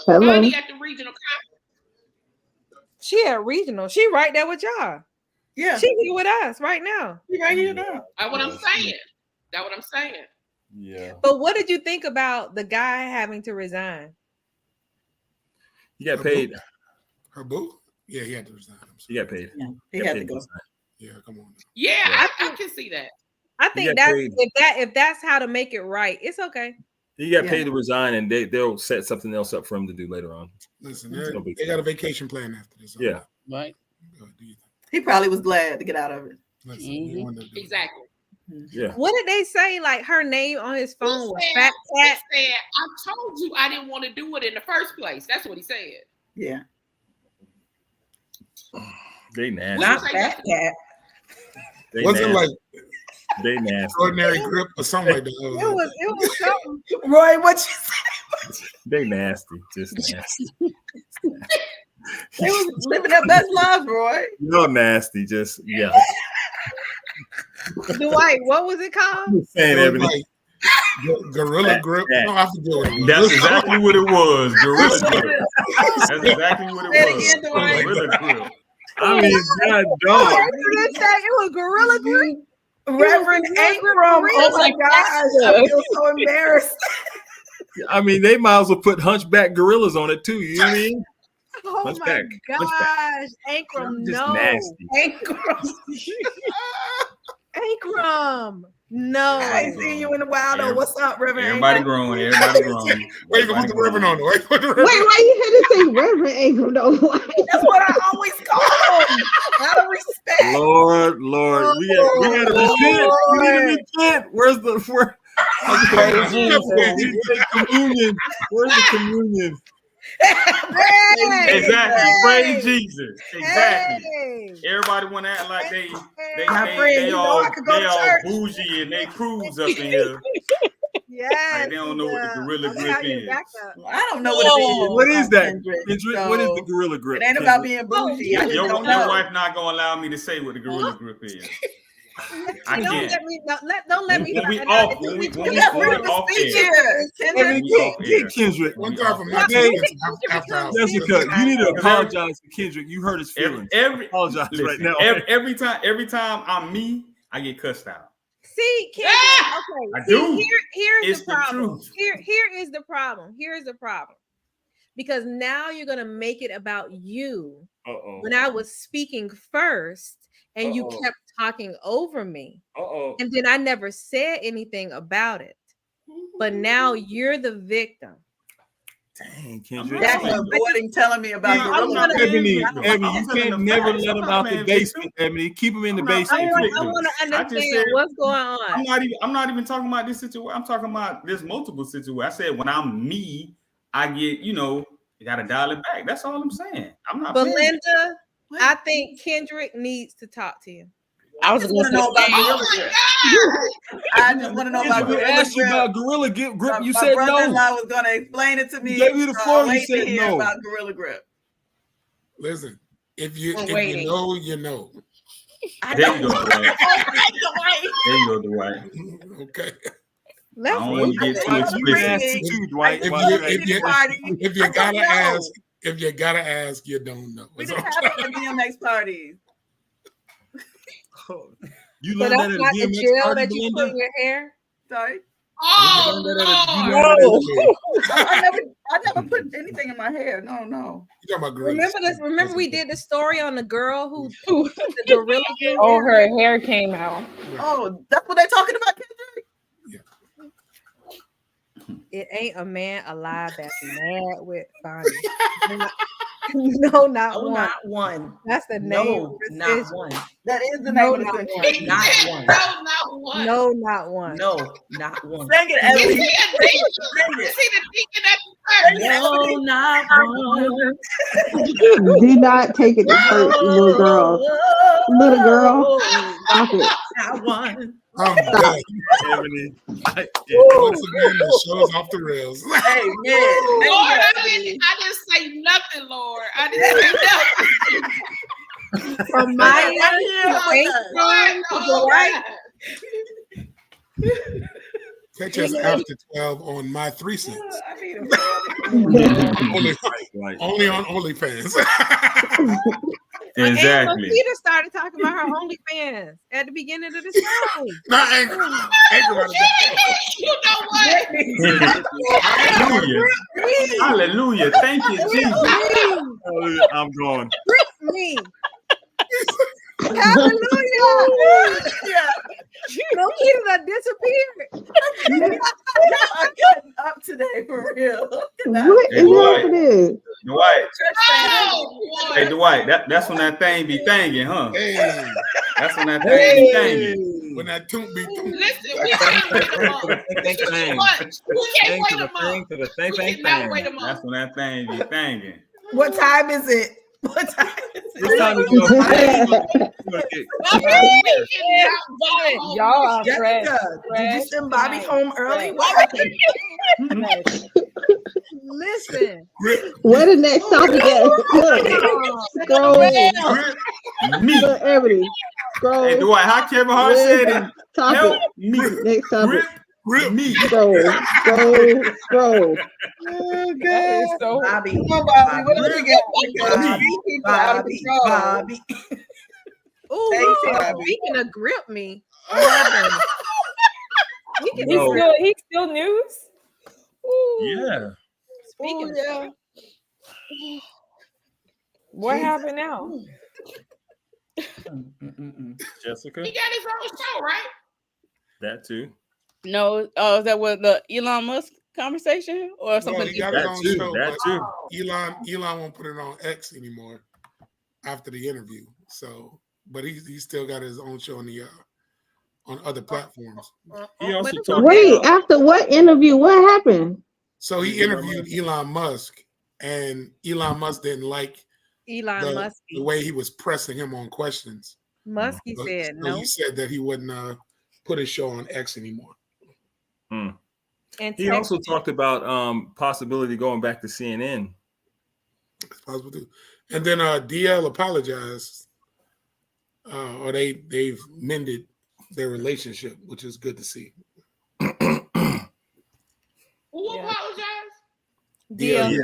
Hello. Fonny at the regional conference. She at regional. She right there with y'all. Yeah. She here with us right now. She right here now. That's what I'm saying. Yeah. But what did you think about the guy having to resign? He got paid. Her boo? Yeah, he had to resign. He got paid. Yeah, he had to go. Yeah, come on. Yeah, I can see that. I think that if that's how to make it right, it's okay. He got paid to resign, and they'll set something else up for him to do later on. Listen, they got a vacation plan after this. Yeah. Right. He probably was glad to get out of it. Exactly. Yeah. What did they say? Like her name on his phone was Fat Cat. He said, I told you I didn't want to do it in the first place. That's what he said. Yeah. They nasty. Not Fat Cat. Wasn't like they nasty. Extraordinary grip or something like that. It was something. Roy, what you say? They nasty. Just nasty. They was living their best lives, Roy. You're nasty. Just yeah. Dwight, what was it called? Saying Ebony. Gorilla grip. No, I forget what it was. That's exactly what it was. Gorilla grip. That's exactly what it was. Gorilla grip. I mean, God, dog. It was Gorilla Grip. Reverend Abram. Oh my gosh. I feel so embarrassed. I mean, they might as well put hunchback gorillas on it too. You know what I mean? Oh Hunchback. My gosh. Ankrum, no. Nasty. Ankrum. No. I ain't seen you in a while though. What's up, Reverend? Everybody grown. Everybody grown. Wait, put the Reverend on. Wait, why you had to say Reverend Abram though? That's what I always call him. Out of respect. Lord, we gotta repent. We need to repent. Where's the communion? Where's the communion? Exactly. Praise Jesus. Exactly. Hey. Everybody want to act like they friend, all bougie and they cruise up in here. Yes. Like they don't know what the gorilla grip is. I don't know what it is. What is that? Kendrick, So what is the gorilla grip? It ain't about being bougie. I just Your don't know. wife not gonna allow me to say what the gorilla grip is. I can't. Don't let me. When we off air. Kendrick. One time from my Jessica, you need to apologize to Kendrick. You hurt his feelings. Apologize right now. Every time I'm me, I get cussed out. See, Kendrick, okay. I do. Here is It's the problem. truth. Here is the problem. Here is the problem. Because now you're gonna make it about you. When I was speaking first, and you kept talking over me. And then I never said anything about it. But now you're the victim. Dang, Kendrick. That's avoiding telling me about Ebony, you can't never let him out the basement, Ebony. Keep him in the basement. I want to understand what's going on. I'm not even talking about this situation. I'm talking about there's multiple situations. I said when I'm me, I get, you got to dial it back. That's all I'm saying. I'm not. Belinda, I think Kendrick needs to talk to you. I was going to know about Gorilla Grip. I just want to know about Gorilla Grip. Asked you about Gorilla Grip. You said no. My brother-in-law was going to explain it to me. He gave you the floor. You said no. About Gorilla Grip. Listen, if you know, you know. There you go, Dwight. There you go, Dwight. Okay. I don't want to get too explicit. If you gotta ask, you don't know. We didn't have it at DMX parties. You so learned that's that not the gel that you put in your hair? Sorry. Oh, I never put anything in my hair. No. You talking about Remember we did the story on the girl who put the gorilla. Oh, her hair came out. Oh, that's what they're talking about, Kendrick? It ain't a man alive that's mad with Fonny. No, not one. Not one. That's the name. No, not one. That is the name of the country. Not one. No, not one. No, not one. No, not one. Sing it, Ellie. No, not one. Do not take it to church, little girl. Little girl, stop it. Not one. I'm done. Once again, the show's off the rails. Hey, Lord, I didn't say nothing, Lord. I didn't say nothing. From my Catch us after 12 on My 3 Cents. Only on OnlyFans. Exactly. Peter started talking about her OnlyFans at the beginning of the show. Not Anchor. You know what? Hallelujah. Hallelujah. Thank you, Jesus. I'm going. Me. Hallelujah. No kids are disappeared. I'm getting up today for real. What is happening? Dwight. Hey, Dwight, that's when that thing be thanging, huh? Hey. That's when that thing be thanging. When that toot be toot. Listen, we can't wait a month. It's too much. We can't wait a month. We cannot wait a month. That's when that thing be thanging. What time is it? What time is it? It's time to go. Y'all are Jessica, did you send Bobby home early? What? Listen. What the next topic is? Scroll. Me. Everybody. Scroll. Hey, Dwight, how Kevin Hart said it. Topic. Me. Next topic. Grip me. Scroll. Oh, God. So Bobby. Come on, Bobby. What else we got? Bobby. Ooh, speaking of grip me. He's still news. Ooh. Yeah. Speaking of what happened now? Jessica. He got his own show, right? That too. No, is that what the Elon Musk conversation or something? He got his own show, that too. Elon won't put it on X anymore after the interview. So, but he still got his own show on other platforms. He also talked Wait, after what interview? What happened? So he interviewed Elon Musk, and Elon Musk didn't like the way he was pressing him on questions. Muskie said no. He said that he wouldn't put his show on X anymore. And he also talked about possibility going back to CNN. It's possible too. And then DL apologized, or they've mended their relationship, which is good to see. Who apologized? DL. Yeah.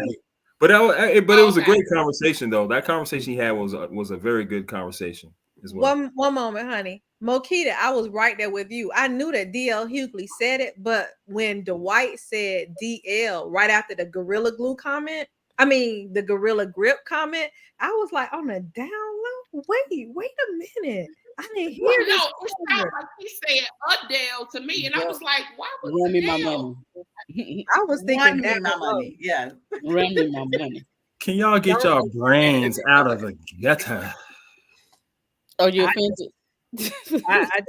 But it was a great conversation though. That conversation he had was a very good conversation as well. One moment, honey. Mokita, I was right there with you. I knew that DL Hughley said it, but when Dwight said DL right after the Gorilla Glue comment, the Gorilla Grip comment, I was like on the down low. Wait a minute. I didn't hear well, this. No, it sounded like he said Adele to me, and I was like, why would Run me my Adele? money. I was thinking Run me my money. Yeah. Run me my money. Can y'all get y'all brains out of the gutter? Oh, you offended? I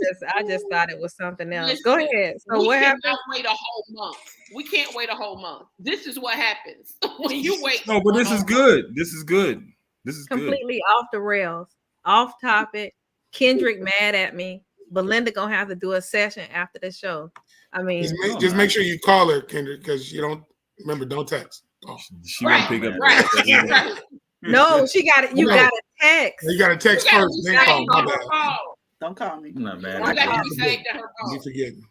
just thought it was something else. Listen, Go ahead. So what happened? We cannot wait a whole month. We can't wait a whole month. This is what happens when you wait. No, but this is good. This is good. This is Completely off the rails, off topic. Kendrick mad at me. Belinda gonna have to do a session after the show. I mean, just make sure you call her, Kendrick, because you don't remember. Don't text. Oh. She won't pick up. Right. No, she got it. You got to text. You got to text first. Then call. My bad. Don't call me. I'm not mad. You forgetting.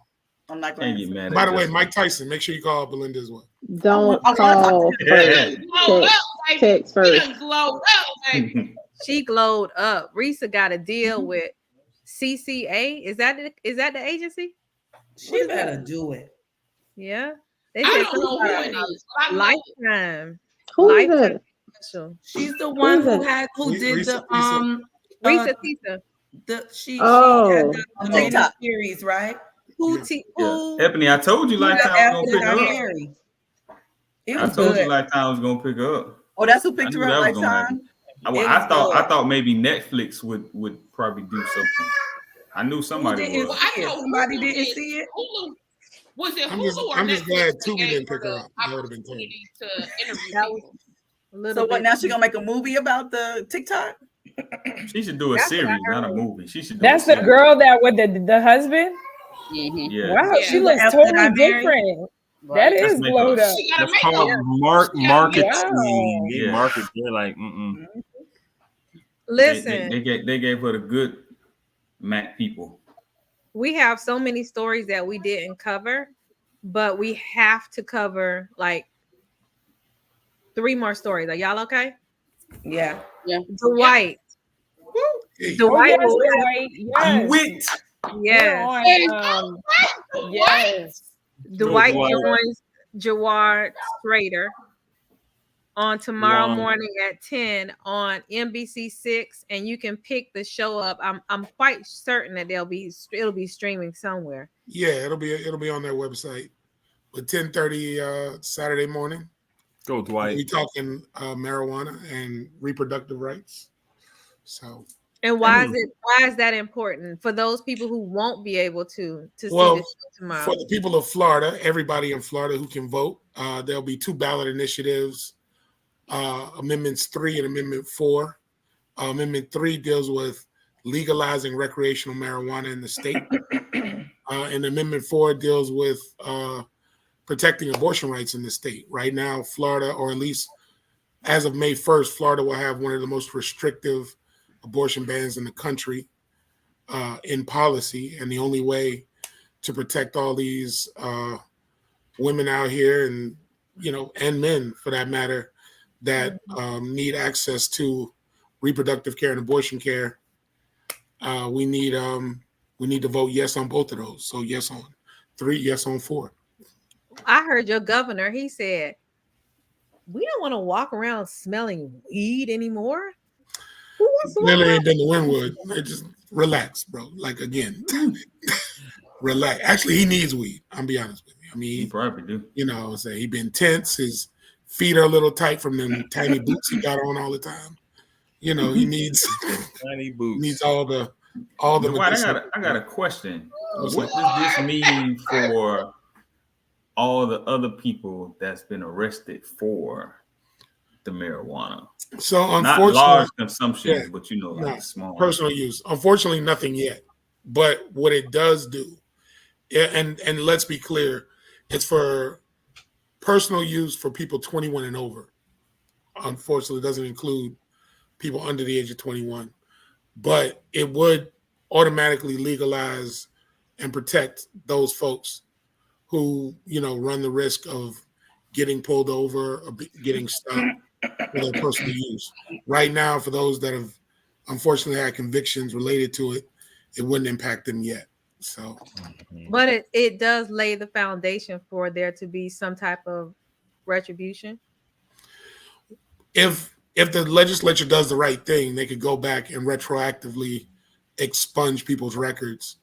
I'm not going to get mad. By the way, Mike Tyson, make sure you call Belinda as well. Don't call first. Text first. She glowed up. Risa got a deal with CCA. Is that the agency? She better do it. Yeah. They I said don't know who it is. Lifetime. Who is that? She's the one who did the Risa Tisa. She had the TikTok series, right? Who Ebony, I told you Lifetime was gonna pick her up. I told you Lifetime was gonna pick her up. Oh, that's who picked her up Lifetime? I thought maybe Netflix would probably do something. I knew somebody would. Somebody didn't see it. Was it I'm Hulu just glad Tubi didn't pick her up. That would have been terrible. To interview people. So what? Now she gonna make a movie about the TikTok? She should do a series, not a movie. She should. That's the girl that with the husband. Mm-hmm. Yeah. Wow, she looks totally different. Right. That is glowed up. That's called marketing. Wow. They market. They're like, Listen, they gave her the good Mac people. We have so many stories that we didn't cover, but we have to cover like 3 more stories. Are y'all okay? Yeah. Dwight. Dwight. Yes. Yes. Dwight joins Jawad Schrader on tomorrow morning at 10 on NBC6, and you can pick the show up. I'm quite certain that it'll be streaming somewhere. Yeah, it'll be on their website. At 10:30 Saturday morning. Go Dwight. We talking marijuana and reproductive rights. So. And why is that important for those people who won't be able to see this show tomorrow? For the people of Florida, everybody in Florida who can vote, there'll be 2 ballot initiatives, Amendments 3 and Amendment 4. Amendment 3 deals with legalizing recreational marijuana in the state, and Amendment 4 deals with protecting abortion rights in the state. Right now, Florida, or at least as of May 1st, Florida will have one of the most restrictive abortion bans in the country in policy, and the only way to protect all these women out here, and and men for that matter, that need access to reproductive care and abortion care, we need to vote yes on both of those. So yes on 3, yes on 4. I heard your governor. He said we don't want to walk around smelling weed anymore. Really ain't been to Wynwood. Just relax, bro. Like again, relax. Actually, he needs weed. I'll be honest with you. I mean, he probably do. He been tense. His feet are a little tight from them tiny boots he got on all the time. He needs tiny boots. Needs all the. I got a question. What does this mean for all the other people that's been arrested for the marijuana? So unfortunately, not large consumption, but like small personal use. Unfortunately, nothing yet. But what it does do, and let's be clear, it's for personal use for people 21 and over. Unfortunately, it doesn't include people under the age of 21. But it would automatically legalize and protect those folks who, run the risk of getting pulled over or getting stopped for their personal use. Right now, for those that have unfortunately had convictions related to it, it wouldn't impact them yet. So, but it does lay the foundation for there to be some type of retribution. If the legislature does the right thing, they could go back and retroactively expunge people's records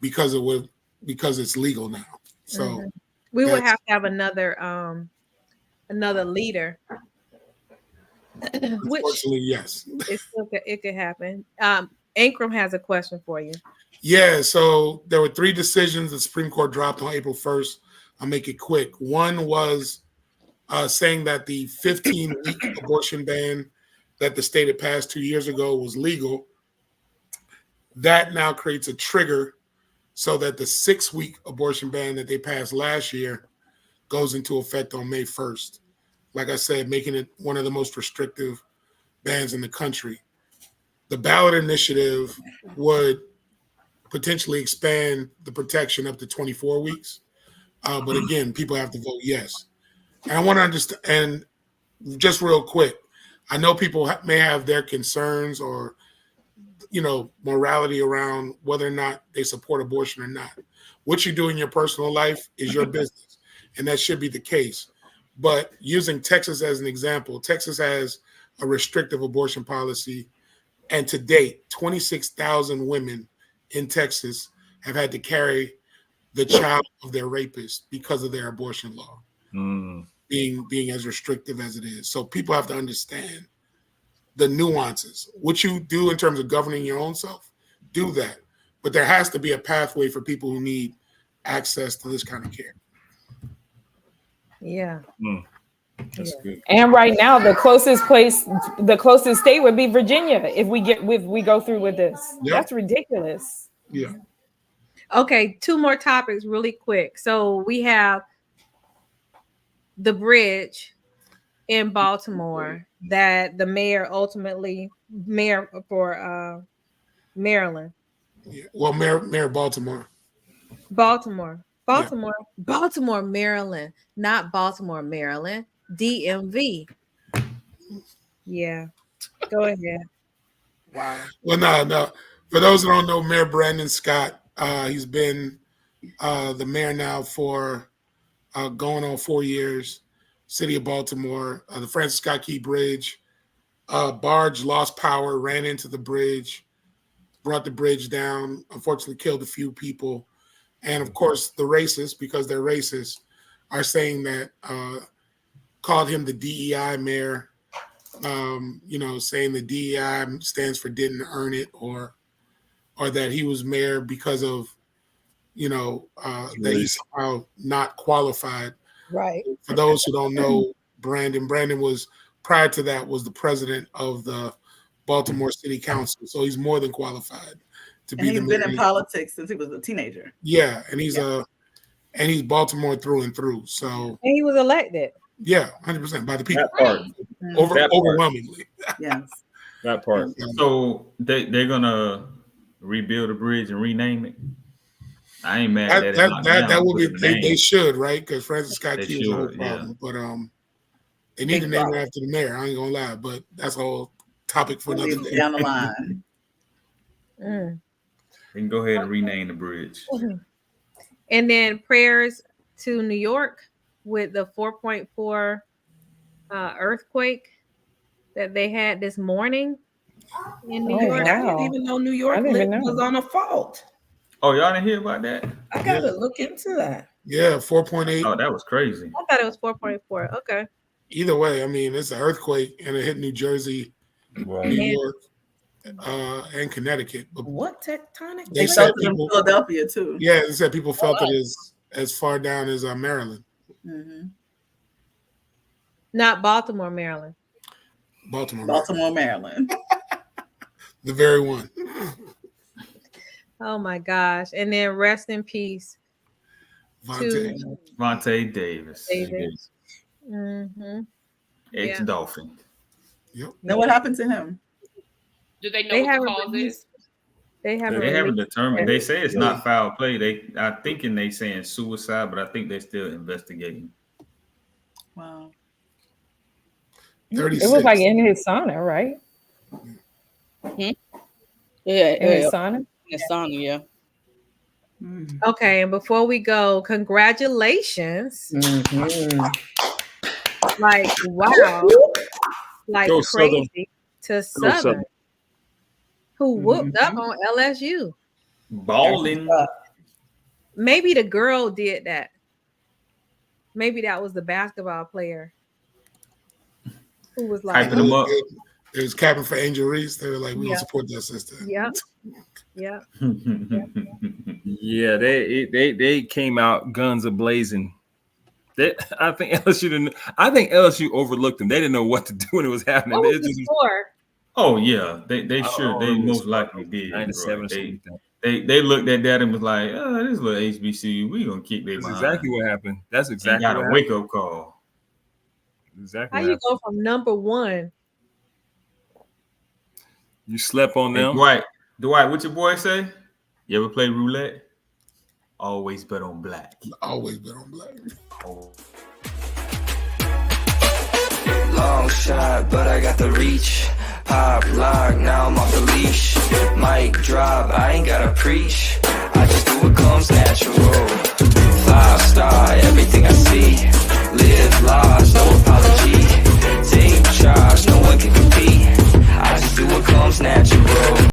because it's legal now. So we would have to have another leader. Unfortunately, yes. It could happen. Ankrum has a question for you. Yeah, so there were 3 decisions the Supreme Court dropped on April 1st. I'll make it quick. One was saying that the 15-week abortion ban that the state had passed 2 years ago was legal. That now creates a trigger so that the 6-week abortion ban that they passed last year goes into effect on May 1st. Like I said, making it one of the most restrictive bans in the country. The ballot initiative would potentially expand the protection up to 24 weeks. But again, people have to vote yes. And I want to understand, and just real quick, I know people may have their concerns or, morality around whether or not they support abortion or not. What you do in your personal life is your business, and that should be the case. But using Texas as an example, Texas has a restrictive abortion policy, and to date, 26,000 women in Texas have had to carry the child of their rapist because of their abortion law being as restrictive as it is. So people have to understand the nuances. What you do in terms of governing your own self, do that. But there has to be a pathway for people who need access to this kind of care. Yeah. That's good. And right now, the closest state would be Virginia if we go through with this. Yep. That's ridiculous. Yeah. Okay, 2 more topics really quick. So we have the bridge in Baltimore that the mayor for Maryland. Yeah. Well, Mayor Baltimore, Maryland, not Baltimore, Maryland. DMV. Yeah. Go ahead. Wow. Well, no. For those who don't know, Mayor Brandon Scott, he's been the mayor now for going on 4 years. City of Baltimore, the Francis Scott Key Bridge, barge lost power, ran into the bridge, brought the bridge down, unfortunately killed a few people. And of course, the racists, because they're racist, are saying that, called him the DEI mayor, saying the DEI stands for didn't earn it, or that he was mayor because of, that he's somehow not qualified. Right. For those who don't know, Brandon was, prior to that, was the president of the Baltimore City Council. So he's more than qualified to be the mayor. He's been in politics since he was a teenager. Yeah, and he's he's Baltimore through and through. So and he was elected. Yeah, 100% by the people. That part. Overwhelmingly. Yes. That part. So they're gonna rebuild a bridge and rename it. I ain't mad at that will be they should, right? Because Francis Scott Key is a whole problem. But they need to name it after the mayor. I ain't gonna lie, but that's a whole topic for another day. Down the line. We can go ahead and rename the bridge. And then prayers to New York with the 4.4 earthquake that they had this morning in New York. I didn't even know New York was on a fault. Oh, y'all didn't hear about that? I gotta look into that. Yeah, 4.8. Oh, that was crazy. I thought it was 4.4. Okay. Either way, I mean, it's an earthquake and it hit New Jersey, New York, and Connecticut. But what tectonic? They felt it in Philadelphia too. Yeah, they said people felt it as far down as Maryland. Mm-hmm. Not Baltimore, Maryland. Baltimore, Maryland. The very one. Oh my gosh. And then rest in peace. Vontae Davis. Mm-hmm. Ex-Dolphin. Yep. Now what happened to him? Do they know what the cause is? They haven't determined. They say it's not foul play. I thinking they saying suicide, but I think they're still investigating. Wow. 36. It was like in his sauna, right? Yeah, in his sauna. In his sauna, yeah. Okay, and before we go, congratulations. Like, wow. Like Go crazy Southern. to Southern. who whooped up on LSU. Balling. Maybe the girl did that. Maybe that was the basketball player who was like, hyping them up. It was capping for Angel Reese. They were like, we don't support that sister. Yep. Yep. Yeah, they came out guns a blazing. I think LSU overlooked them. They didn't know what to do when it was happening. What was the score? Oh yeah, they most likely did. 97 they looked at that and was like, oh, this little HBCU, we gonna kick their behind. Exactly what happened. That's exactly got a wake up call. Exactly. How you go from number one? You slept on them. Dwight, what your boy say? You ever play roulette? Always bet on black. Always bet on black. Long shot, but I got the reach. Pop lock, now I'm off the leash. Mic drop, I ain't gotta preach. I just do what comes natural. 5-star, everything I see. Live large, no apology. Take charge, no one can compete. I just do what comes natural.